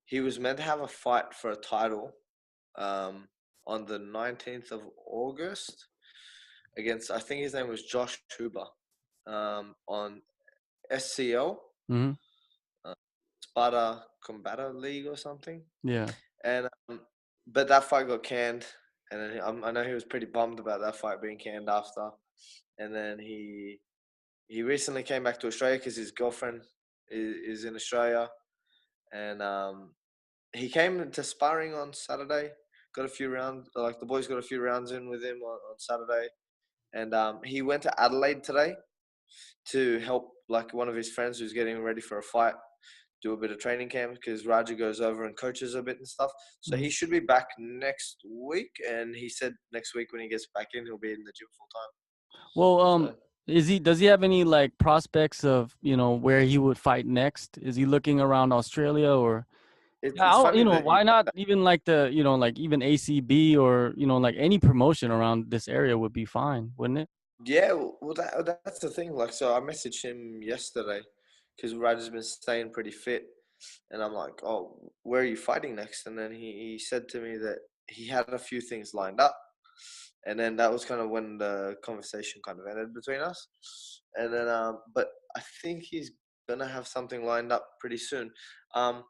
he was meant to have a fight for a title on the 19th of August against, I think his name was Josh Huber, on SCL, Hmm. Sparta Combator League or something. Yeah. And but that fight got canned, and then I know he was pretty bummed about that fight being canned after. And then he recently came back to Australia because his girlfriend is in Australia, and he came to sparring on Saturday. Got a few rounds, like the boys got a few rounds in with him on Saturday, and he went to Adelaide today to help like one of his friends who's getting ready for a fight, do a bit of training camp, because Raja goes over and coaches a bit and stuff. So he should be back next week, and he said next week when he gets back in, he'll be in the gym full Well, time. So does he have any like prospects of, where he would fight next? Is he looking around Australia or yeah, it's funny that you why not even like like even ACB or, like any promotion around this area would be fine, wouldn't it? Yeah, well, that's the thing. Like, so I messaged him yesterday because Raja's been staying pretty fit, and I'm like, "Oh, where are you fighting next?" And then he said to me that he had a few things lined up, and then that was kind of when the conversation kind of ended between us. And then, but I think he's gonna have something lined up pretty soon. Um,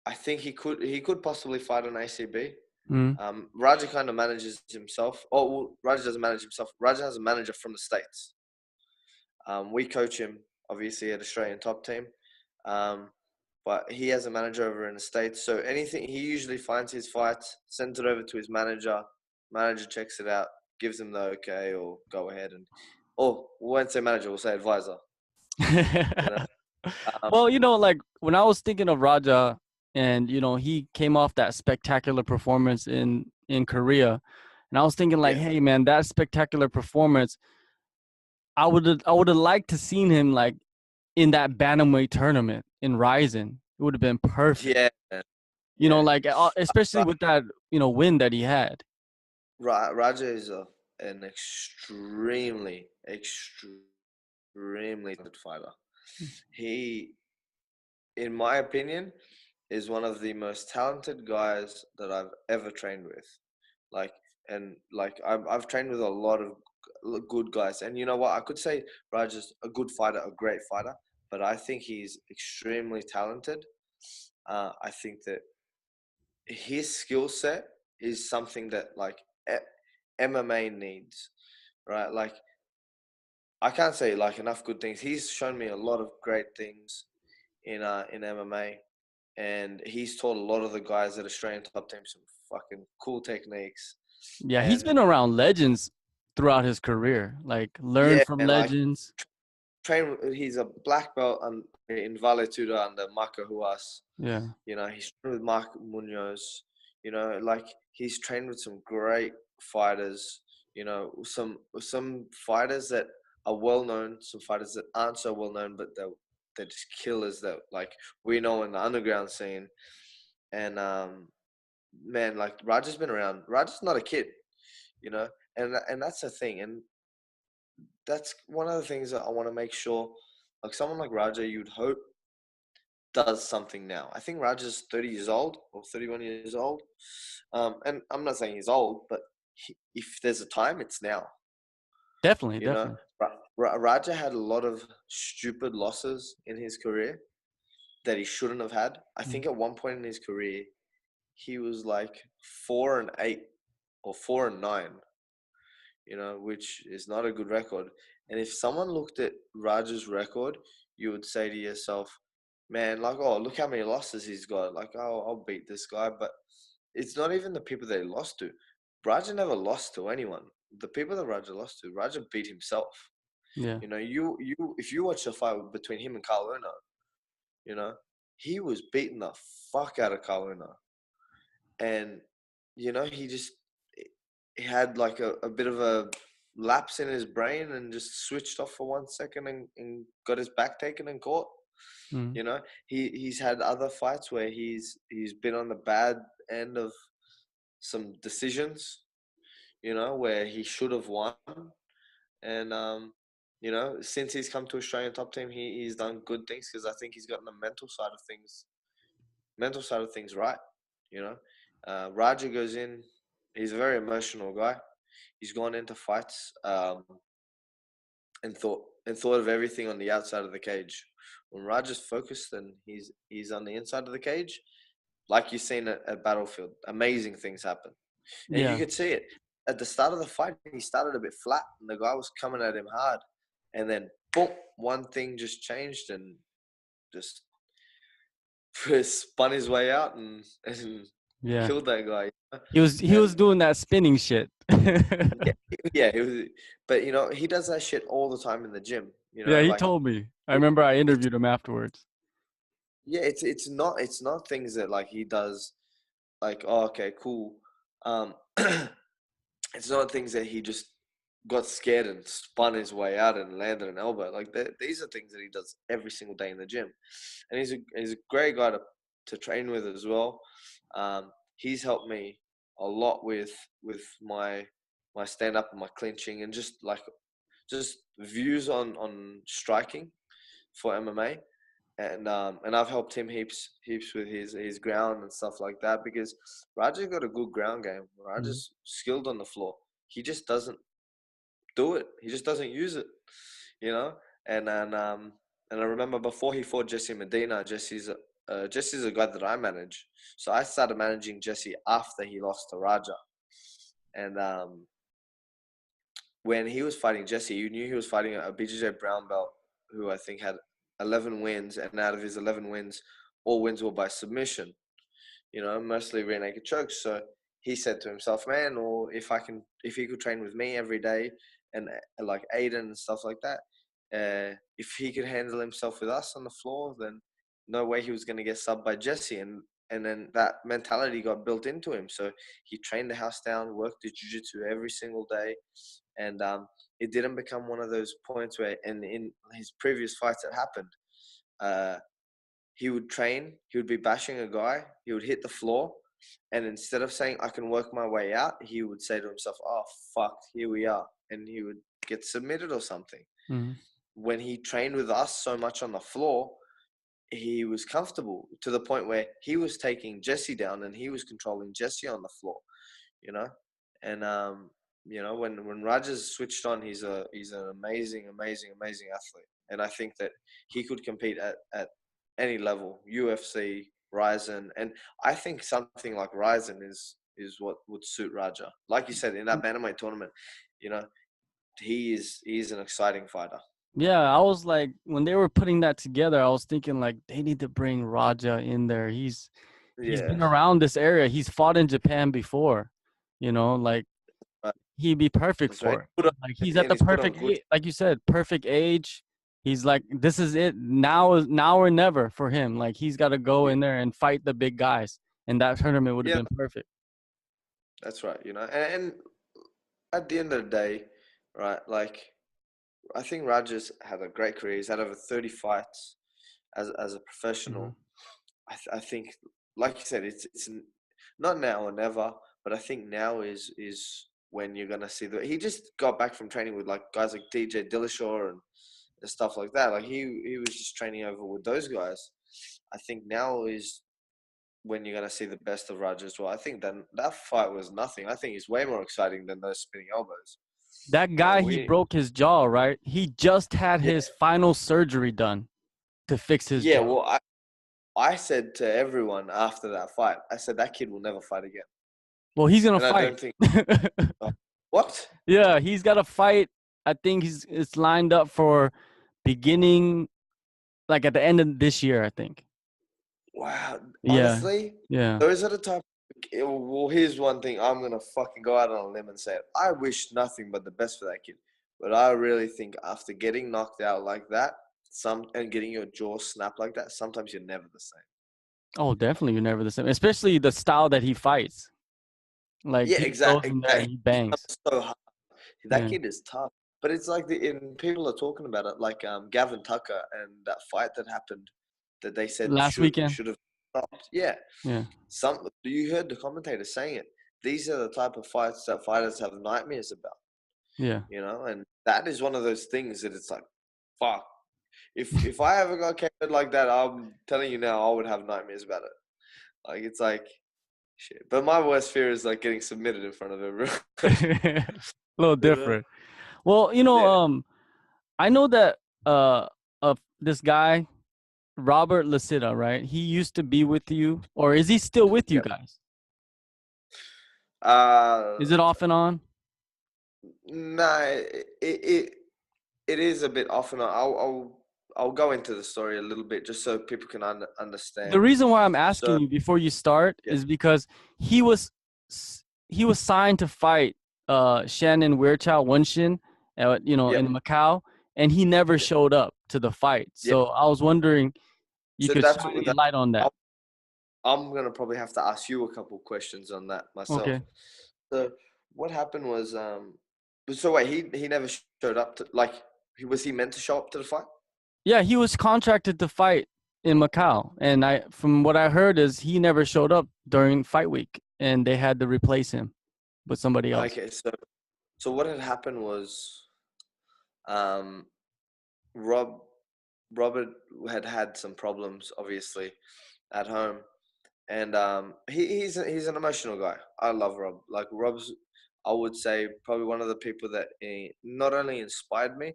I think he could possibly fight an ACB. Mm. Raja kind of manages himself. Oh, well, Raja doesn't manage himself. Raja has a manager from the States. We coach him, obviously, at Australian Top Team. Um, but he has a manager over in the States. So anything, he usually finds his fights, sends it over to his manager. Manager checks it out, gives him the okay or go ahead. Or we won't say manager, we'll say advisor. You know? Um, Well, like when I was thinking of Raja and, he came off that spectacular performance in Korea, and I was thinking like, yeah. hey man, that spectacular performance, I would have liked to seen him like in that bantamweight tournament in Ryzen. It would have been perfect. Yeah. Yeah. Like especially with that, win that he had. Raja is an extremely good fighter. He, in my opinion, is one of the most talented guys that I've ever trained with. Like, and like I've trained with a lot of good guys, and you know what? I could say Raja's a good fighter, a great fighter, but I think he's extremely talented. I think that his skill set is something that like MMA needs, right? Like I can't say like enough good things. He's shown me a lot of great things in MMA, and he's taught a lot of the guys at Australian Top Team some fucking cool techniques. Yeah, he's And been around legends throughout his career. Like learned yeah, from and like legends. he's a black belt in Vale Tudo under Marco Huas. Yeah. You know, he's trained with Mark Munoz. You know, like he's trained with some great fighters. You know, some fighters that are well known, some fighters that aren't so well known, but they're just killers that like we know in the underground scene. And man, like Raja's been around. Raja's not a kid, you know, and that's the thing. And that's one of the things that I want to make sure, like someone like Raja, you'd hope does something now. I think Raja's 30 years old or 31 years old. And I'm not saying he's old, but if there's a time, it's now. Definitely, You know, definitely. Raja had a lot of stupid losses in his career that he shouldn't have had. I think at one point in his career, he was like 4-8 or 4-9, which is not a good record. And if someone looked at Raja's record, you would say to yourself, man, like, oh, look how many losses he's got. Like, oh, I'll beat this guy. But it's not even the people that he lost to. Raja never lost to anyone. The people that Raja lost to, Raja beat himself. Yeah. If you watch the fight between him and Carl Uno, he was beating the fuck out of Carl Uno. And, he had like a bit of a lapse in his brain and just switched off for 1 second and got his back taken and caught. Mm. He's had other fights where he's been on the bad end of some decisions, where he should have won. And since he's come to Australian top team, he's done good things because I think he's gotten the mental side of things right. Raja goes in. He's a very emotional guy. He's gone into fights and thought of everything on the outside of the cage. When Raja's focused and he's on the inside of the cage, like you've seen at Battlefield, amazing things happen. And you Yeah. could see it at the start of the fight. He started a bit flat, and the guy was coming at him hard, and then boom, one thing just changed and just spun his way out and Yeah. killed that guy. He was doing that spinning shit. Yeah, he was, but he does that shit all the time in the gym. Yeah, he Like told me. I remember I interviewed him afterwards. yeah, it's not things that like he does like, oh, okay, cool. It's not things that he just got scared and spun his way out and landed an elbow. Like these are things that he does every single day in the gym, and he's a great guy to train with as well. He's helped me a lot with my stand up and my clinching and just views on striking for MMA. And I've helped him heaps with his ground and stuff like that because Raja's got a good ground game. Raja's skilled on the floor. He just doesn't do it. He just doesn't use it, And I remember before he fought Jesse Medina, Jesse's a guy that I manage. So I started managing Jesse after he lost to Raja, and when he was fighting Jesse, you knew he was fighting a BJJ brown belt who I think had 11 wins, and out of his 11 wins, all wins were by submission, mostly rear naked chokes. So he said to himself, man, or if he could train with me every day and like Aiden and stuff like that, if he could handle himself with us on the floor, then no way he was going to get subbed by Jesse. And then that mentality got built into him. So he trained the house down, worked the jiu-jitsu every single day. And it didn't become one of those points where, in his previous fights that happened, he would train, he would be bashing a guy, he would hit the floor, and instead of saying, I can work my way out, he would say to himself, oh, fuck, here we are. And he would get submitted or something. Mm-hmm. When he trained with us so much on the floor, he was comfortable to the point where he was taking Jesse down and he was controlling Jesse on the floor, And when Raja's switched on, he's an amazing athlete, and I think that he could compete at any level, UFC, Ryzen, and I think something like Ryzen is what would suit Raja. Like you said, in that bantamweight tournament, he's an exciting fighter. Yeah, I was like, when they were putting that together, I was thinking like they need to bring Raja in there. He's been around this area. He's fought in Japan before, like he'd be perfect for it. Like he's at the perfect age, like you said, perfect age. He's like, this is it. Now or never for him. Like he's got to go in there and fight the big guys, and that tournament would have been perfect. That's right. And at the end of the day, right, like I think Raja's had a great career. He's had over 30 fights as a professional. I think, like you said, it's not now or never, but I think now is when you're gonna see he just got back from training with like guys like DJ Dillashaw and stuff like that. Like he was just training over with those guys. I think now is when you're gonna see the best of Raja as well. I think that fight was nothing. I think it's way more exciting than those spinning elbows. That Yeah, guy, he broke his jaw, right? He just had yeah, his final surgery done to fix his yeah. jaw. Well, I said to everyone after that fight, I said that kid will never fight again, Well, he's gonna and I fight. don't think. Uh, what? Yeah, he's got to fight. I think it's lined up for beginning, like at the end of this year, I think. Wow. Yeah, Honestly, yeah. those are the type. Well, here's one thing. I'm gonna fucking go out on a limb and say it. I wish nothing but the best for that kid, but I really think after getting knocked out like that, and getting your jaw snapped like that, sometimes you're never the same. Oh, definitely, you're never the same. Especially the style that he fights. Like Yeah, he goes exactly. in there and he He's bangs. so hard. That Yeah. kid is tough. But it's like people are talking about it, like Gavin Tucker and that fight that happened that they said Last weekend. should have stopped. Yeah. Yeah. You heard the commentator saying it. These are the type of fights that fighters have nightmares about, Yeah. and that is one of those things that it's like, fuck. If I ever got captured like that, I'm telling you now, I would have nightmares about it. Like it's like shit. But my worst fear is like getting submitted in front of everyone. A little You know? different. Well, Yeah. I know that this guy Robert Lisita, right? He used to be with you, or is he still with you Yep. guys? Uh, Is it off and on? no, it is a bit off and on. I'll go into the story a little bit just so people can The understand. reason why I'm asking So you before you start yeah, is because he was he was signed to fight Shannon Weirchow Wenshin, yeah, in Macau, and he never yeah, showed up to the fight. yeah. So I was wondering, you So could that's shine what any light on that. I'm gonna probably have to ask you a couple questions on that myself. Okay. So what happened was so wait, he never showed up to was he meant to show up to the fight? Yeah, he was contracted to fight in Macau, and from what I heard is he never showed up during fight week, and they had to replace him with somebody else. Okay, so what had happened was um Rob Robert had some problems obviously at home, and he's an emotional guy. I love Rob. Like Rob's, I would say probably one of the people that not only inspired me,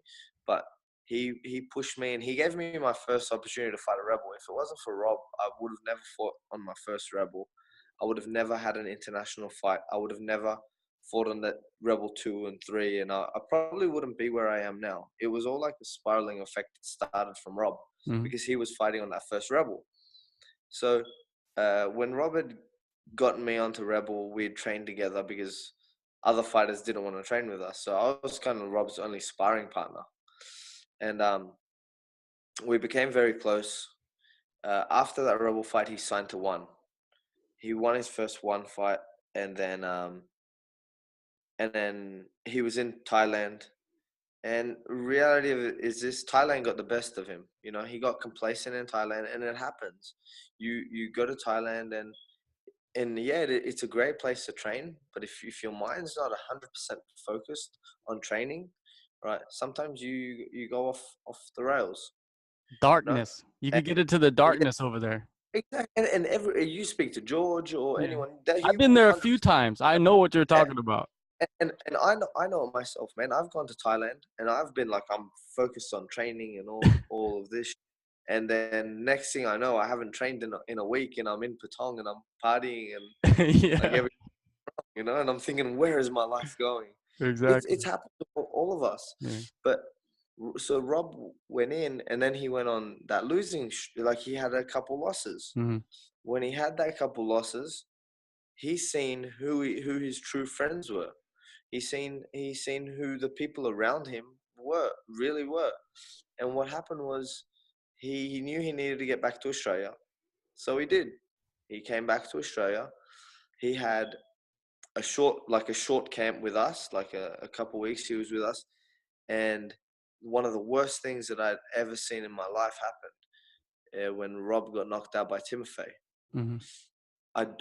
but he pushed me and he gave me my first opportunity to fight a rebel. If it wasn't for Rob, I would have never fought on my first rebel. I would have never had an international fight. I would have never fought on that rebel 2 and 3, and I probably wouldn't be where I am now. It was all like a spiraling effect that started from Rob Mm-hmm. because he was fighting on that first rebel. So when Robert got me onto Rebel, we had trained together because other fighters didn't want to train with us. So I was kind of Rob's only sparring partner. And we became very close. After that Rebel fight, he signed to one. He won his first one fight, and then he was in Thailand. And reality of it is this: Thailand got the best of him. He got complacent in Thailand, and it happens. You go to Thailand and yeah, it's a great place to train. But if your mind's not 100% focused on training, right? Sometimes you go off the rails, you know. Darkness. You And could get into the yeah, darkness over there. exactly. And every you speak to George or Yeah. anyone that he I've been will there a few 100%. times. I know what you're talking about. And I know it myself, man. I've gone to Thailand and I've been like I'm focused on training and all of this. And then next thing I know, I haven't trained in a week and I'm in Patong and I'm partying and like Yeah, and I'm thinking, where is my life going? exactly. It's happened to all of us. Yeah. But so Rob went in and then he went on that losing, like he had a couple losses. Mm-hmm. When he had that couple losses, he's seen who his true friends were. He's seen who the people around him really were. And what happened was he knew he needed to get back to Australia. So he did. He came back to Australia. He had a short camp with us, like a couple weeks he was with us. And one of the worst things that I'd ever seen in my life happened when Rob got knocked out by Timothy. Mm-hmm.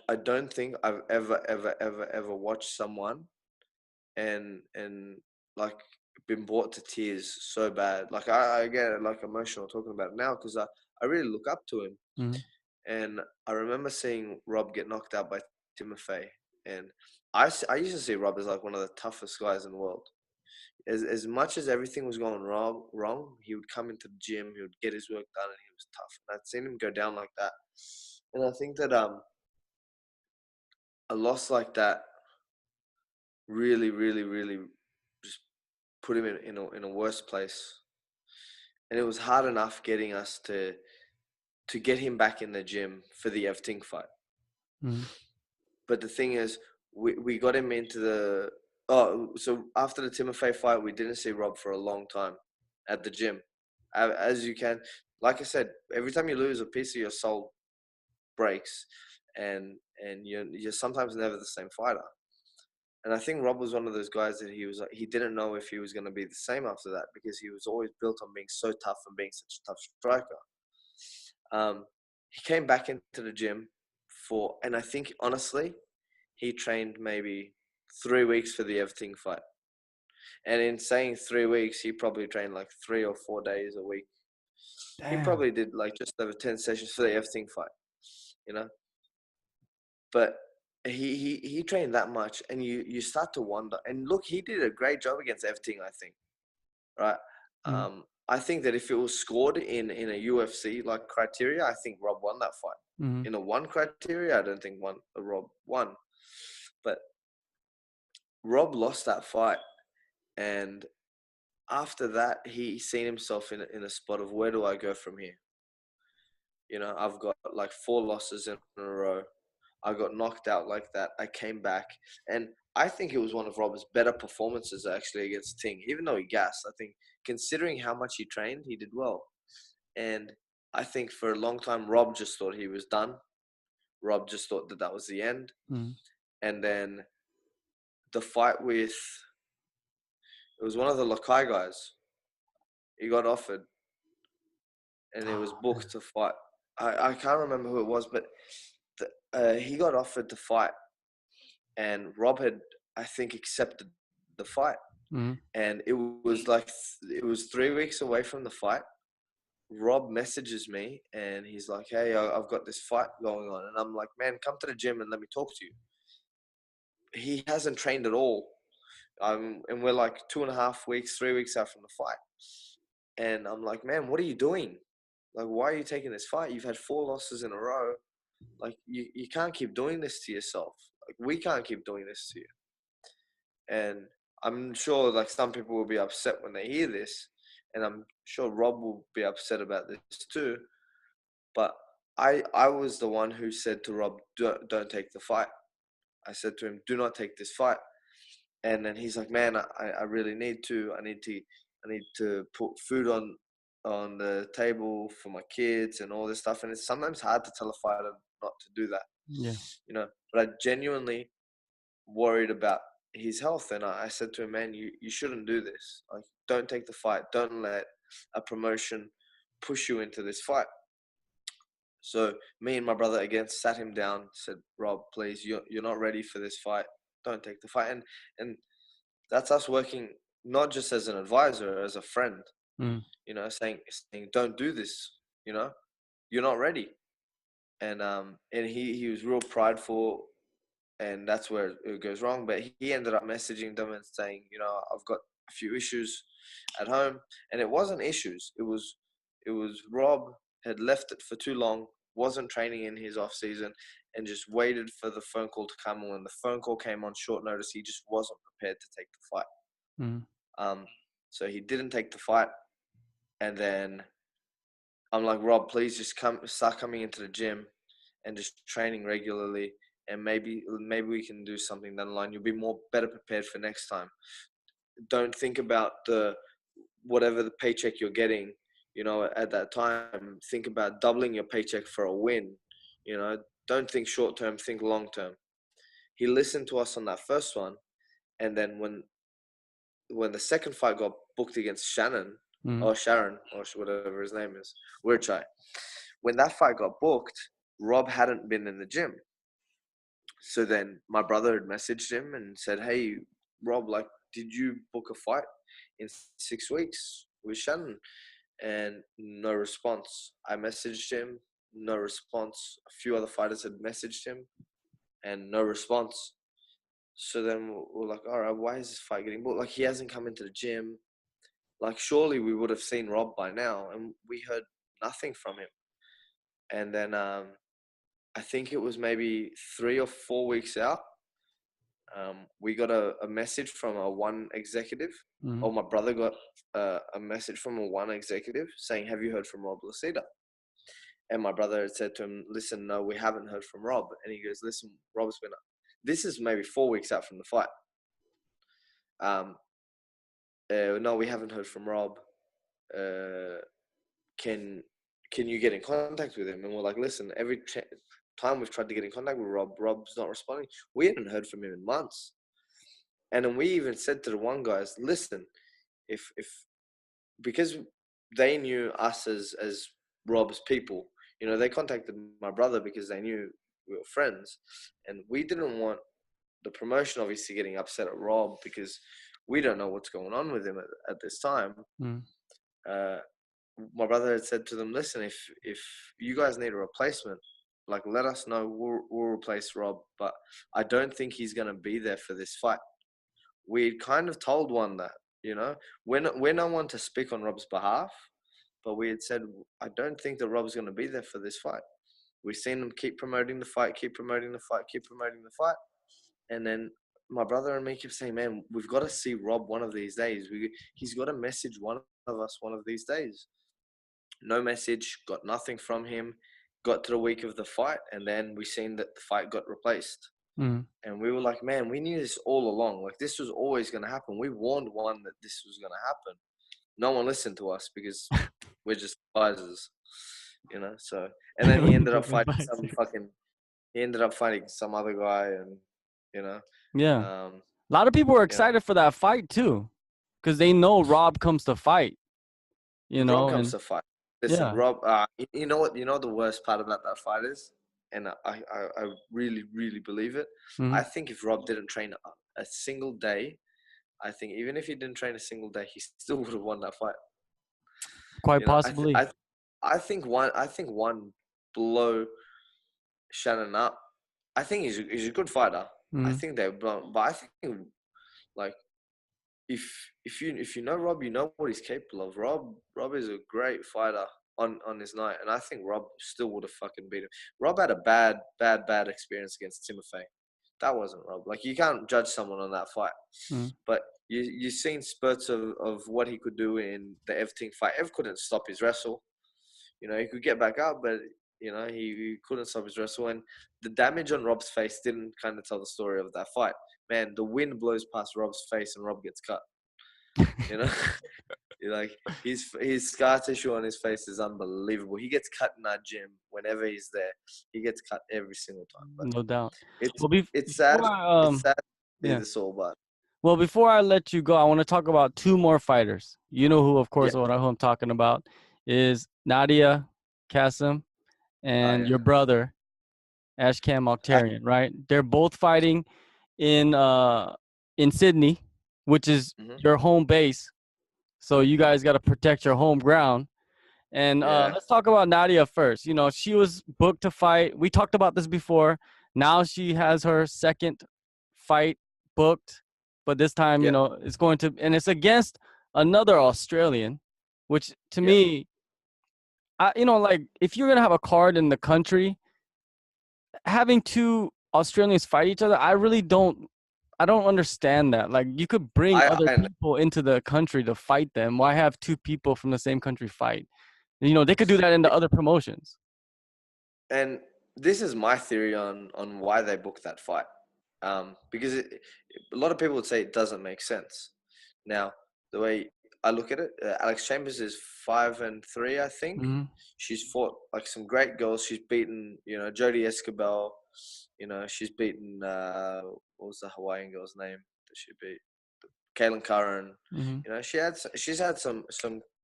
I don't think I've ever watched someone and like been brought to tears so bad. Like I get like emotional talking about it now because I really look up to him. Mm-hmm. And I remember seeing Rob get knocked out by Timothy, and I used to see Rob as like one of the toughest guys in the world. as much as everything was going wrong, he would come into the gym, he would get his work done, and he was tough. And I'd seen him go down like that, and I think that a loss like that really, really, really just put him in a worse place. And it was hard enough getting us to get him back in the gym for the Evting fight. Mm. But the thing is, we got him into the so after the Timofey fight, we didn't see Rob for a long time at the gym. As you can, like I said, every time you lose, a piece of your soul breaks, and you're sometimes never the same fighter. And I think Rob was one of those guys that he didn't know if he was going to be the same after that, because he was always built on being so tough and being such a tough striker. He came back into the gym and I think honestly, he trained maybe 3 weeks for the Evting fight. And in saying 3 weeks, he probably trained like 3 or 4 days a week. He Damn. probably did like just over 10 sessions for the Evting fight, you know. But he trained that much, and you start to wonder. And look, he did a great job against Evting, I think. Right. Mm. I think that if it was scored in a UFC like criteria, I think Rob won that fight. Mm. In a one criteria, I don't think Rob won. But Rob lost that fight, and after that, he seen himself in a spot of, where do I go from here? You know, I've got like 4 losses in a row. I got knocked out like that. I came back, and I think it was one of Rob's better performances actually against Ting. Even though he gassed, I think considering how much he trained, he did well. And I think for a long time, Rob just thought he was done. Rob just thought that was the end. Mm. And then the fight with, it was one of the Lakai guys. He got offered, and it was booked to fight. I can't remember who it was, but he got offered to fight, and Rob had, I think, accepted the fight. Mm. And it was like, it was 3 weeks away from the fight. Rob messages me, and he's like, hey, I've got this fight going on. And I'm like, man, come to the gym and let me talk to you. He hasn't trained at all. And we're like 2.5 weeks, 3 weeks out from the fight. And I'm like, man, what are you doing? Like, why are you taking this fight? You've had 4 losses in a row. Like, you can't keep doing this to yourself. Like, we can't keep doing this to you. And I'm sure like some people will be upset when they hear this, and I'm sure Rob will be upset about this too. But I was the one who said to Rob, don't take the fight. I said to him, do not take this fight. And then he's like, man, I really need to. I need to put food on the table for my kids and all this stuff. And it's sometimes hard to tell a fighter not to do that. Yeah. You know, but I genuinely worried about his health, and I said to him, man, you shouldn't do this. Like, don't take the fight. Don't let a promotion push you into this fight. So me and my brother again sat him down, said, Rob, please, you're not ready for this fight. Don't take the fight. And that's us working not just as an advisor, as a friend. Mm. You know, saying don't do this. You know, you're not ready. And he was real prideful, and that's where it goes wrong. But he ended up messaging them and saying, you know, I've got a few issues at home. And it wasn't issues. It was Rob had left it for too long, wasn't training in his off season, and just waited for the phone call to come. And when the phone call came on short notice, he just wasn't prepared to take the fight. Mm. So he didn't take the fight. And then I'm like, Rob, please just start coming into the gym and just training regularly, and maybe we can do something down the line. You'll be better prepared for next time. Don't think about whatever the paycheck you're getting, you know, at that time. Think about doubling your paycheck for a win. You know, don't think short term, think long term. He listened to us on that first one, and then when the second fight got booked against Sharon or whatever his name is, Wirchai, when that fight got booked, Rob hadn't been in the gym. So then my brother had messaged him and said, hey, Rob, like, did you book a fight in 6 weeks with Shannon? And no response. I messaged him, no response. A few other fighters had messaged him, and no response. So then we're like, all right, why is this fight getting booked? Like, he hasn't come into the gym. Like, surely we would have seen Rob by now, and we heard nothing from him. And then I think it was maybe 3 or 4 weeks out. We got a message from a one executive, or my brother got a message from a one executive saying, have you heard from Rob Lisita? And my brother had said to him, listen, no, we haven't heard from Rob. And he goes, listen, Rob's been up. This is maybe 4 weeks out from the fight. No, we haven't heard from Rob. Can you get in contact with him? And we're like, listen, every time we've tried to get in contact with Rob, Rob's not responding. We hadn't heard from him in months. And then we even said to the one guys, listen, if because they knew us as Rob's people, you know, they contacted my brother because they knew we were friends, and we didn't want the promotion obviously getting upset at Rob because we don't know what's going on with him at this time. My brother had said to them, listen, if you guys need a replacement, like, let us know, we'll replace Rob, but I don't think he's going to be there for this fight. We kind of told one that, you know, we're no one to speak on Rob's behalf, but we had said, I don't think that Rob's going to be there for this fight. We've seen him keep promoting the fight. And then my brother and me kept saying, man, we've got to see Rob one of these days. He's got to message one of us one of these days. No message, got nothing from him. Got to the week of the fight, and then we seen that the fight got replaced. And we were like, man, we knew this all along. Like, this was always going to happen. We warned one that this was going to happen. No one listened to us because we're just advisors, you know. So, and then he ended up fighting some other guy, and you know. Yeah. A lot of people were excited for that fight too, because they know Rob comes to fight. You know, Rob comes to fight. Listen, Rob. You know what? You know the worst part about that fight is, and I really, really believe it. I think if Rob didn't train a single day, I think even if he didn't train a single day, he still would have won that fight. Quite possibly. I think one blow Shannon up. I think he's a good fighter. I think but I think, like, if you know Rob, you know what he's capable of. Rob is a great fighter on his night, and I think Rob still would have fucking beat him. Rob had a bad experience against Timothy. That wasn't Rob. Like, you can't judge someone on that fight. But you've seen spurts of what he could do in the Ev Ting fight. Ev couldn't stop his wrestle. You know, he could get back up, but you know, he couldn't stop his wrestle. And the damage on Rob's face didn't kind of tell the story of that fight. Man, the wind blows past Rob's face and Rob gets cut. You know, like, his scar tissue on his face is unbelievable. He gets cut in our gym whenever he's there. He gets cut every single time. But no doubt. It's sad. It's sad to see this all, but. Well, before I let you go, I want to talk about two more fighters. You know who, of course, who I'm talking about is Nadia Kassem and your brother, Ashkan Mokhtarian, right? They're both fighting in Sydney, which is your home base. So you guys got to protect your home ground. And let's talk about Nadia first. You know, she was booked to fight. We talked about this before. Now she has her second fight booked. But this time, you know, it's against another Australian, which to me, you know, like, if you're going to have a card in the country, having two Australians fight each other, I don't understand that. Like, you could bring other people into the country to fight them. Why have two people from the same country fight? You know, they could do that in the other promotions. And this is my theory on why they booked that fight. Because a lot of people would say it doesn't make sense. Now, the way I look at it, Alex Chambers is 5-3, I think. She's fought like some great girls. She's beaten, you know, Jodie Escobel. You know, she's beaten what was the Hawaiian girl's name that she beat? Kaylin Curran. You know, she's had some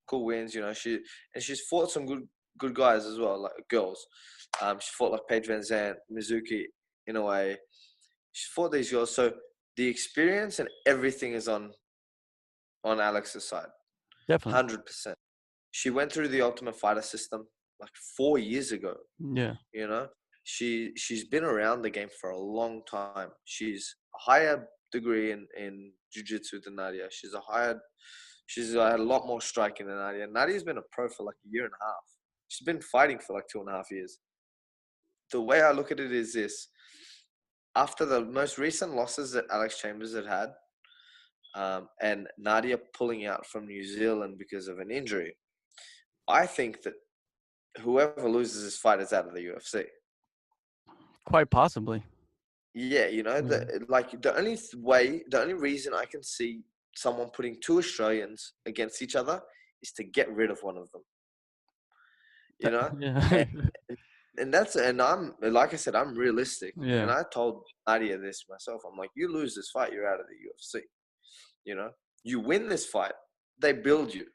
cool wins. You know, she's fought some good guys as well, like girls. She fought like Paige Van Zandt, Mizuki, in a way. She fought these girls, so the experience and everything is on Alex's side. Definitely. 100%. She went through the Ultimate Fighter system like 4 years ago. Yeah. You know, she's been around the game for a long time. She's higher degree in jiu-jitsu than Nadia. She's had a lot more striking than Nadia. Nadia's been a pro for like a year and a half. She's been fighting for like 2.5 years. The way I look at it is this: after the most recent losses that Alex Chambers had, and Nadia pulling out from New Zealand because of an injury, I think that whoever loses this fight is out of the UFC. Quite possibly. Yeah, the only reason I can see someone putting two Australians against each other is to get rid of one of them. Yeah. And I'm, like I said, I'm realistic. Yeah. And I told Nadia this myself. I'm like, you lose this fight, you're out of the UFC. You win this fight, they build you.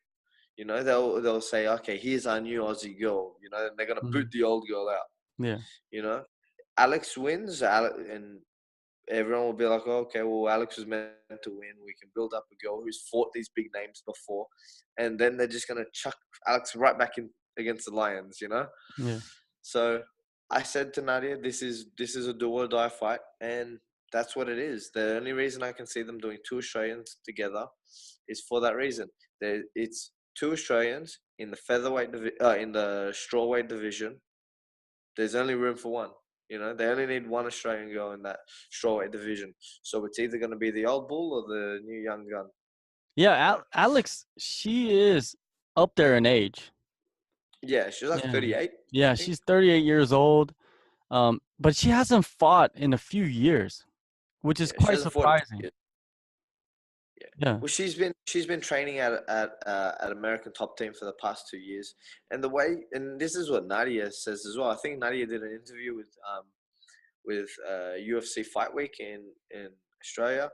They'll say, okay, here's our new Aussie girl. And they're gonna boot the old girl out. Yeah. Alex wins, and everyone will be like, oh, okay, well, Alex was meant to win. We can build up a girl who's fought these big names before, and then they're just gonna chuck Alex right back in against the Lions. Yeah. So I said to Nadia, this is a do or die fight, and that's what it is. The only reason I can see them doing two Australians together is for that reason. It's two Australians in the featherweight in the strawweight division. There's only room for one. They only need one Australian girl in that strawweight division. So it's either going to be the old bull or the new young gun. Yeah, Alex, she is up there in age. Yeah, she's like 38. Yeah, she's 38 years old. But she hasn't fought in a few years, which is quite surprising. Yeah. Well, she's been training at American Top Team for the past 2 years, and this is what Nadia says as well. I think Nadia did an interview with UFC Fight Week in Australia.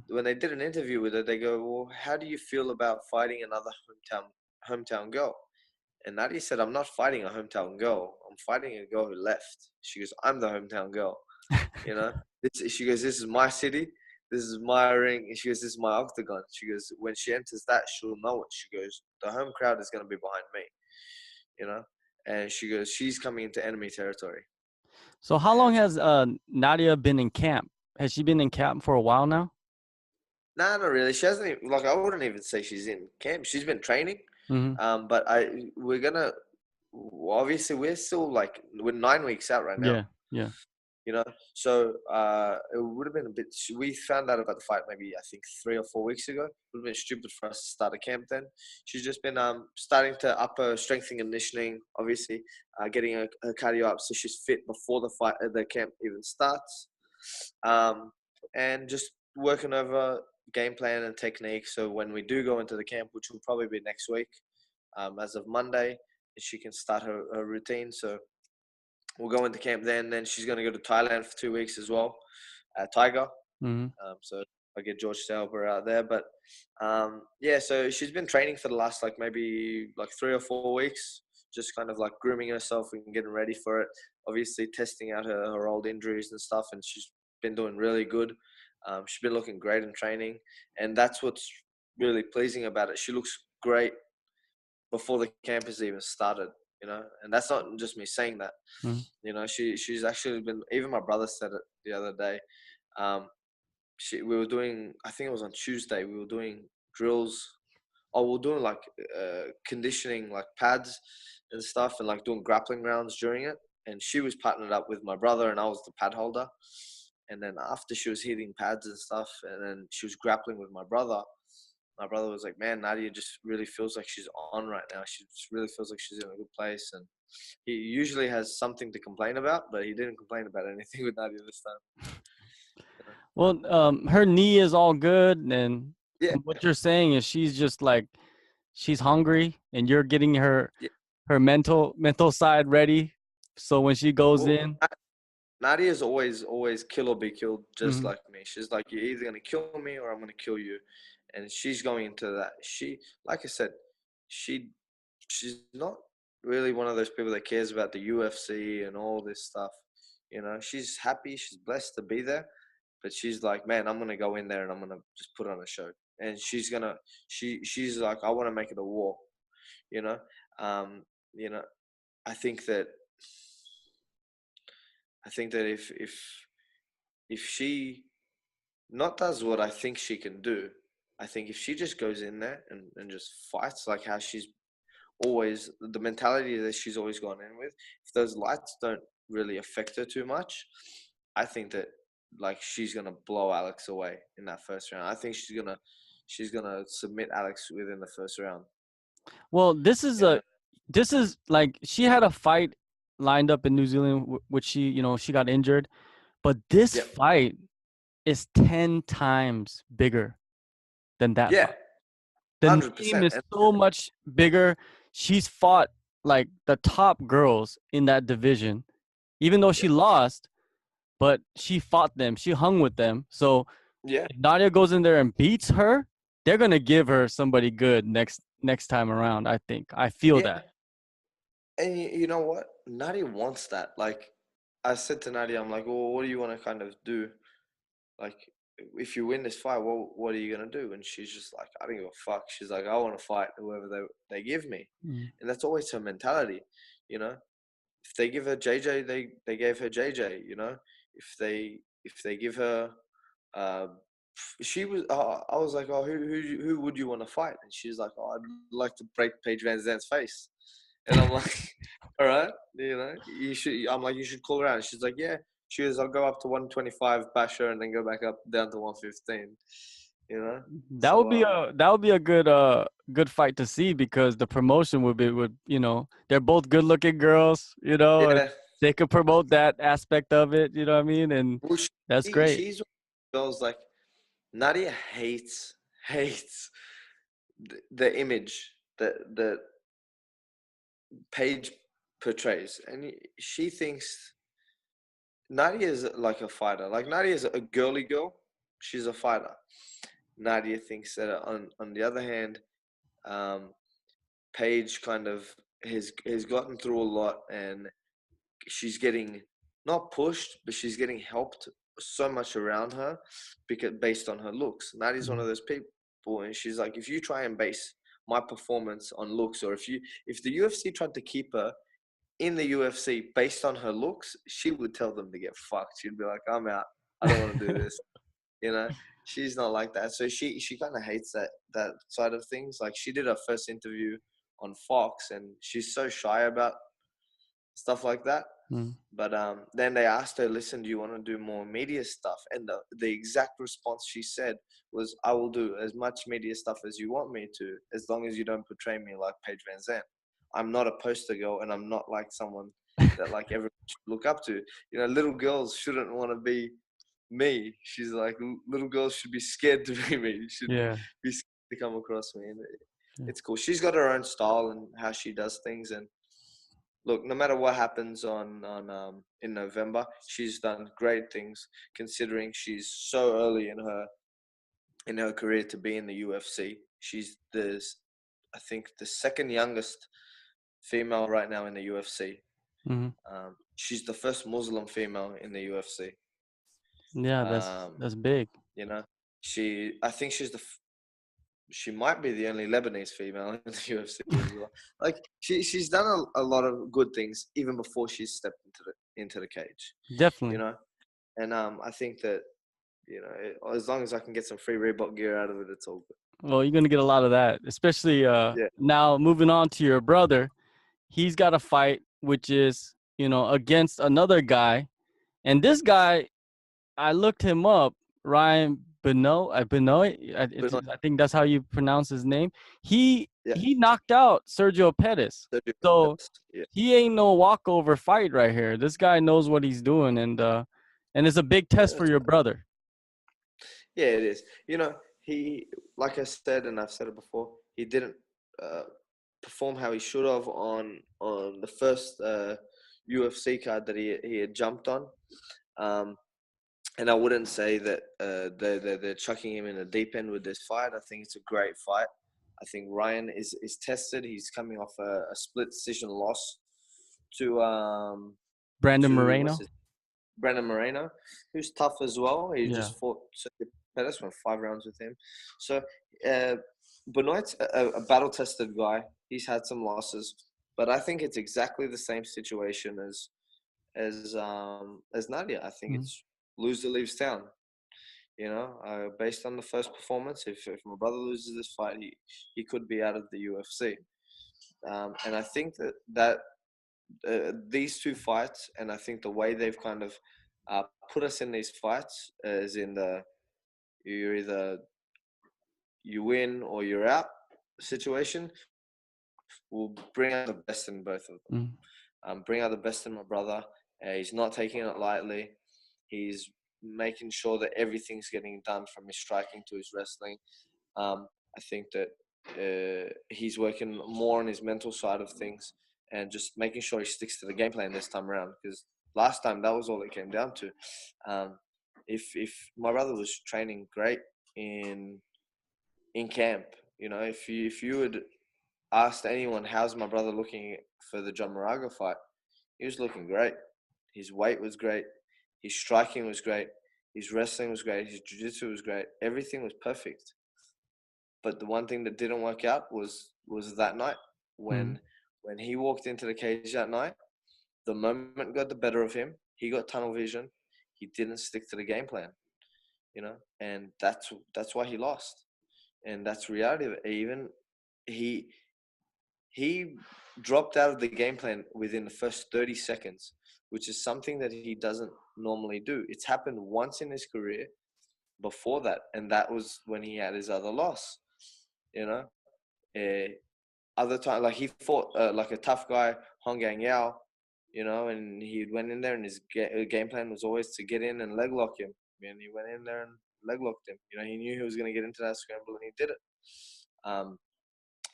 When they did an interview with her, they go, well, how do you feel about fighting another hometown girl? And Nadia said, I'm not fighting a hometown girl. I'm fighting a girl who left. She goes, I'm the hometown girl. She goes, this is my city. This is my ring. And she goes, this is my octagon. She goes, when she enters that, she'll know it. She goes, the home crowd is going to be behind me. And she goes, she's coming into enemy territory. So how long has Nadia been in camp? Has she been in camp for a while now? Nah, not really. She hasn't even, I wouldn't even say she's in camp. She's been training. But obviously we're still we're 9 weeks out right now. Yeah. So it would have been a bit. We found out about the fight maybe I think 3 or 4 weeks ago. It would have been stupid for us to start a camp then. She's just been starting to up her strength and conditioning. Obviously, getting her cardio up so she's fit before the camp even starts, and just working over game plan and technique. So when we do go into the camp, which will probably be next week, as of Monday, she can start her routine. So we'll go into camp then. Then she's going to go to Thailand for 2 weeks as well, Tiger. So I get George to help her out there. But so she's been training for the last maybe 3 or 4 weeks, just kind of grooming herself and getting ready for it. Obviously testing out her old injuries and stuff, and she's been doing really good. She's been looking great in training, and that's what's really pleasing about it. She looks great before the camp has even started, and that's not just me saying that. She's actually been, even my brother said it the other day. We were doing, I think it was on Tuesday, we were doing drills. We were doing conditioning, pads and stuff, and doing grappling rounds during it. And she was partnered up with my brother, and I was the pad holder. And then after she was hitting pads and stuff, and then she was grappling with my brother was like, man, Nadia just really feels like she's on right now. She just really feels like she's in a good place. And he usually has something to complain about, but he didn't complain about anything with Nadia this time. Well, her knee is all good. And what you're saying is she's just she's hungry, and you're getting her mental side ready. So when she goes in. Nadia is always kill or be killed, just like me. She's like, you're either going to kill me or I'm going to kill you. And she's going into that. She, like I said, she's not really one of those people that cares about the UFC and all this stuff. She's happy, she's blessed to be there, but she's like, man, I'm gonna go in there and I'm gonna just put on a show. And she's like, I want to make it a war. I think that if she not does what I think she can do. I think if she just goes in there and just fights like how she's always, the mentality that she's always gone in with, if those lights don't really affect her too much, I think that like she's gonna blow Alex away in that first round. I think she's gonna submit Alex within the first round. Well, You know? this is like she had a fight lined up in New Zealand, which she got injured, but this Yep. fight is 10 times bigger than that Yeah. fight. The name 100%. is so much bigger. She's fought like the top girls in that division, even though she Yeah. lost, but she fought them. She hung with them. So Yeah. if Nadia goes in there and beats her, they're gonna give her somebody good next time around. I think. I feel Yeah. that. And you know what? Nadia wants that. Like I said to Nadia, I'm like, well, what do you want to kind of do? Like, if you win this fight, what are you gonna do? And she's just like, I don't give a fuck. She's like, I want to fight whoever they give me, Mm. and that's always her mentality. You know, if they give her JJ, they gave her JJ. You know, if they give her, uh, she was. I was like, oh, who would you want to fight? And she's like, oh, I'd like to break Paige Van Zandt's face. And I'm like, all right, you know, you should. I'm like, you should call her out. And she's like, yeah. She goes, I'll go up to 125, bash her, and then go back up down to 115. You know, That would so be a good fight to see because the promotion would they're both good looking girls, and yeah. they could promote that aspect of it, you know what I mean? And Well, that's great. she's one of those girls like Nadia hates the image that Paige portrays, and she thinks Nadia is like a fighter. Like Nadia is a girly girl. She's a fighter. Nadia thinks that on the other hand, um, Paige kind of has gotten through a lot, and she's getting not pushed, but she's getting helped so much around her because based on her looks. Nadia's one Mhm. of those people, and she's like, if you try and base my performance on looks, or if the UFC tried to keep her in the UFC based on her looks, she would tell them to get fucked. She'd be like, I'm out. I don't want to do this. You know, she's not like that. So she kind of hates that side of things. Like she did her first interview on Fox, and she's so shy about stuff like that. Mm. But then they asked her, listen, do you want to do more media stuff? And the exact response she said was, I will do as much media stuff as you want me to, as long as you don't portray me like Paige Van Zandt. I'm not a poster girl, and I'm not like someone that like everyone should look up to. You know, little girls shouldn't want to be me. She's like, little girls should be scared to be me. Should Yeah. be scared to come across me. And Yeah. it's cool. She's got her own style and how she does things, and look, no matter what happens on in November, she's done great things considering she's so early in her career to be in the UFC. She's I think the second youngest female right now in the UFC. Mhm. She's the first Muslim female in the UFC. Yeah, Um, that's big. you know, I think she might be the only Lebanese female in the UFC as well. Like she's done a lot of good things even before she stepped into the cage, you Definitely. know. And I think that as long as I can get some free Reebok gear out of it, it's all good. Well, you're gonna get a lot of that, especially Yeah, now moving on to your brother. He's got a fight which is, against another guy. And this guy, I looked him up, Ryan Benoit. but not I think that's how you pronounce his name. He yeah. he knocked out Sergio Pettis. So Yeah, he ain't no walkover fight right here. This guy knows what he's doing, and it's a big test for yeah, your brother. yeah, it is. You know, he like I said, and I've said it before, he didn't uh, perform how he should have on the first UFC card that he had jumped on. Um, and I wouldn't say that they're chucking him in the deep end with this fight. I think it's a great fight. I think Ryan is tested. He's coming off a split decision loss to Brandon what's Moreno. his Brandon Moreno, who's tough as well. He Yeah. just fought Sergio Pettis, went 5 rounds with him. So Benoit's a battle tested guy. He's had some losses, but I think it's exactly the same situation as Nadia. I think Mhm. it's loser leaves town. Based on the first performance, if my brother loses this fight, he could be out of the UFC. And I think that these two fights, and I think the way they've kind of put us in these fights, is in the you're either you win or you're out situation, will bring out the best in both of them. Bring out the best in my brother. He's not taking it lightly. He's making sure that everything's getting done from his striking to his wrestling. I think that he's working more on his mental side of things and just making sure he sticks to the game plan this time around. Because last time that was all it came down to. If my brother was training great in camp, if you had asked anyone how's my brother looking for the John Moraga fight, he was looking great. His weight was great. His striking was great. His wrestling was great. His jiu-jitsu was great. Everything was perfect. But the one thing that didn't work out was that night when he walked into the cage that night. The moment got the better of him. He got tunnel vision. He didn't stick to the game plan, and that's why he lost. And that's reality of it. Even he dropped out of the game plan within the first 30 seconds, which is something that he doesn't normally do. It's happened once in his career before that, and that was when he had his other loss. Other time, like he fought like a tough guy, Hong Gang Yao, and he went in there, and his game plan was always to get in and leg lock him. And he went in there and leg locked him. He knew he was going to get into that scramble, and he did it.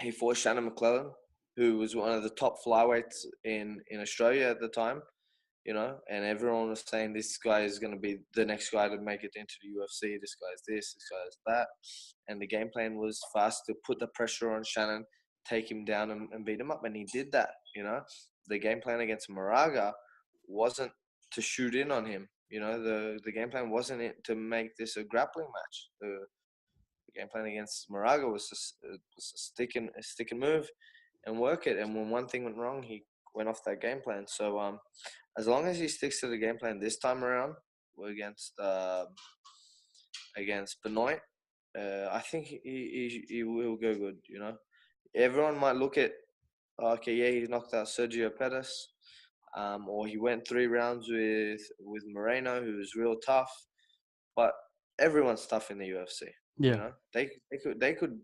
He fought Shannon McClellan, who was one of the top flyweights in Australia at the time, and everyone was saying this guy is going to be the next guy to make it into the UFC. This guy is this guy is that. And the game plan was for us to put the pressure on Shannon, take him down and beat him up. And he did that, The game plan against Moraga wasn't to shoot in on him. The game plan wasn't to make this a grappling match. The game plan against Moraga was a stick and move and work it. And when one thing went wrong, he went off that game plan. So as long as he sticks to the game plan this time around against Benoit, I think he will go good. Everyone might look at, okay, yeah, he knocked out Sergio Pettis, or he went 3 rounds with Moreno, who was real tough. But everyone's tough in the UFC. Yeah. They could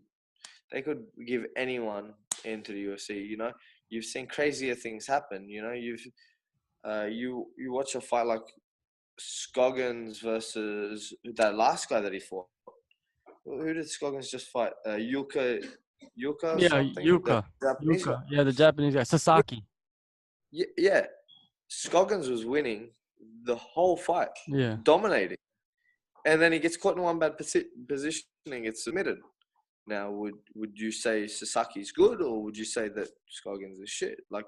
give anyone into the UFC. You've seen crazier things happen. You watch a fight like Scoggins versus that last guy that he fought. Who did Scoggins just fight? Yuka Yeah, something? Yuka. Yeah, the Japanese guy. Sasaki. Yeah. Scoggins was winning the whole fight. Yeah. Dominating. And then he gets caught in one bad position and gets submitted. Now, would you say Sasaki's good, or would you say that Scoggins is shit? Like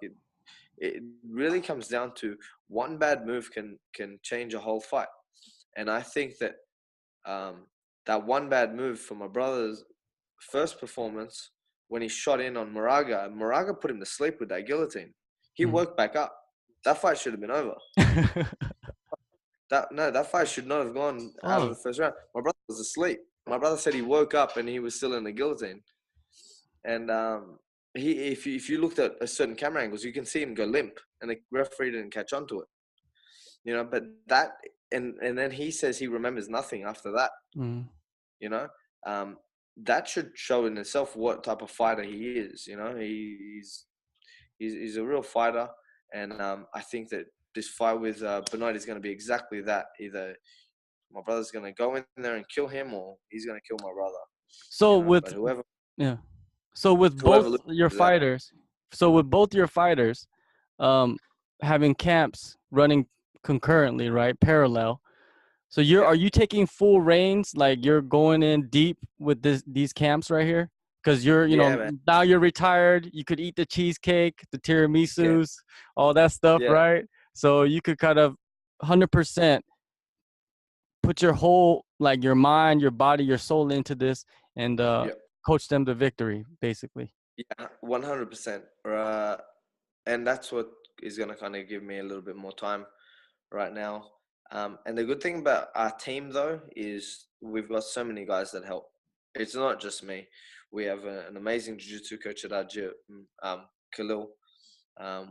it really comes down to one bad move can change a whole fight. And I think that that one bad move for my brother's first performance, when he shot in on Moraga put him to sleep with that guillotine. He woke back up. That fight should have been over. That fight should not have gone out of the first round. My brother was asleep. My brother said he woke up and he was still in the guillotine. And if you looked at a certain camera angles, you can see him go limp, and the referee didn't catch on to it. But that and then he says he remembers nothing after that. That should show in itself what type of fighter he is. He's a real fighter, and I think that this fight with Benoit is going to be exactly that. Either my brother's going to go in there and kill him, or he's going to kill my brother. So with both your fighters, having camps running concurrently, right, parallel. So are you taking full reins? Like you're going in deep with these camps right here? Because now you're retired. You could eat the cheesecake, the tiramisus, all that stuff, right? So you could kind of 100% put your whole, like your mind, your body, your soul into this and coach them to victory, basically. Yeah, 100%. And that's what is going to kind of give me a little bit more time right now. And the good thing about our team, though, is we've got so many guys that help. It's not just me. We have an amazing jiu-jitsu coach at our gym, Khalil.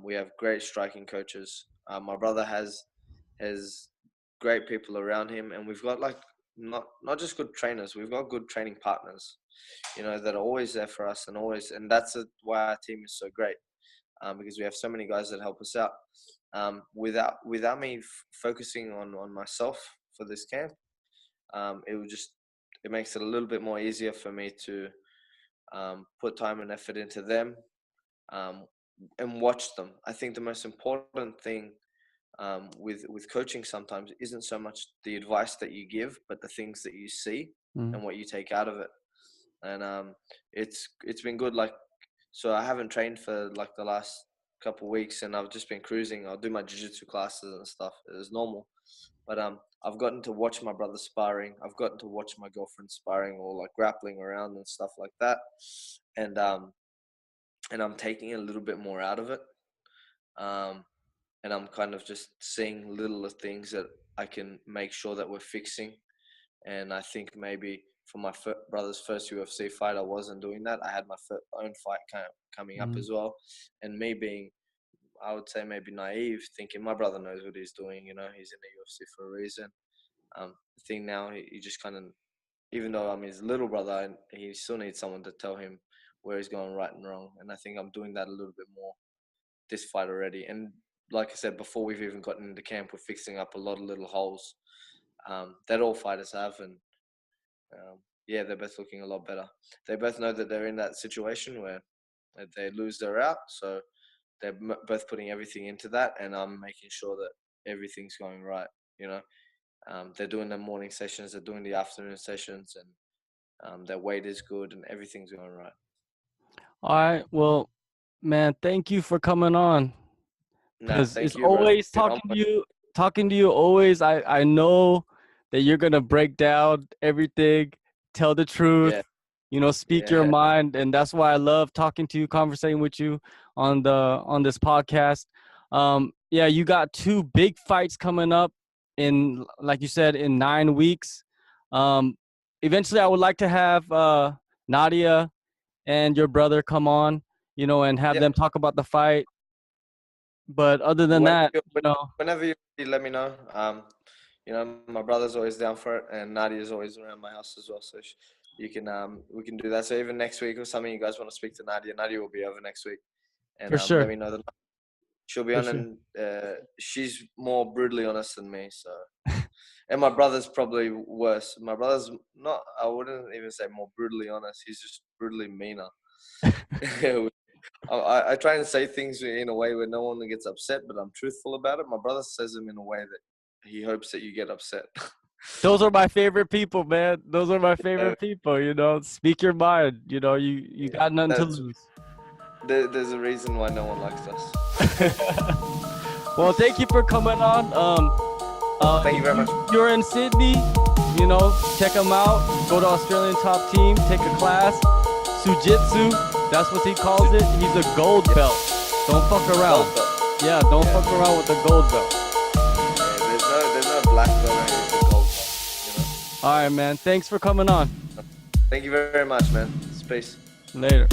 We have great striking coaches. My brother has great people around him, and we've got like not just good trainers. We've got good training partners, that are always there for us, and that's why our team is so great, because we have so many guys that help us out. Without me focusing on myself for this camp, it makes it a little bit more easier for me to put time and effort into them, and watch them. I think the most important thing with coaching sometimes isn't so much the advice that you give, but the things that you see and what you take out of it. And it's been good. Like, so I haven't trained for like the last couple of weeks, and I've just been cruising. I'll do my jiu-jitsu classes and stuff as normal, but I've gotten to watch my brother sparring. I've gotten to watch my girlfriend sparring, or like grappling around and stuff like that, and I'm taking a little bit more out of it. And I'm kind of just seeing little things that I can make sure that we're fixing. And I think maybe for my brother's first UFC fight, I wasn't doing that. I had my own fight coming up as well. And me being, I would say, maybe naive, thinking my brother knows what he's doing. He's in the UFC for a reason. The thing now, he just kind of, even though I'm his little brother, he still needs someone to tell him where he's going right and wrong. And I think I'm doing that a little bit more this fight already. And like I said, before we've even gotten into camp, we're fixing up a lot of little holes that all fighters have. And yeah, they're both looking a lot better. They both know that they're in that situation where if they lose, they're out. So they're both putting everything into that, and I'm making sure that everything's going right. They're doing the morning sessions, they're doing the afternoon sessions, and their weight is good, and everything's going right. All right. Well, man, thank you for coming on. Because it's always talking to you always. I know that you're gonna break down everything, tell the truth, speak your mind, and that's why I love talking to you, conversating with you on this podcast. Yeah, you got 2 big fights coming up in, like you said, in 9 weeks. Eventually, I would like to have Nadia and your brother come on, and have them talk about the fight. But other than whenever you let me know. My brother's always down for it, and Nadia's always around my house as well. So we can do that. So even next week or something, you guys want to speak to Nadia will be over next week, and for sure. Let me know that she'll be on. Sure. And she's more brutally honest than me. So, and my brother's probably worse. My brother's not. I wouldn't even say more brutally honest. He's just brutally meaner. I try and say things in a way where no one gets upset, but I'm truthful about it. My brother says them in a way that he hopes that you get upset. Those are my favorite people, man. Those are my favorite people, Speak your mind. You got nothing to lose. There's a reason why no one likes us. Well, thank you for coming on. Thank you very much. You're in Sydney, check them out. Go to Australian Top Team, take a class. Sujitsu, that's what he calls it. He's a gold belt. Don't fuck around. Yeah, don't fuck around with the gold belt. Yeah, there's no black belt. It's a gold belt. All right, man. Thanks for coming on. Thank you very much, man. Peace. Later.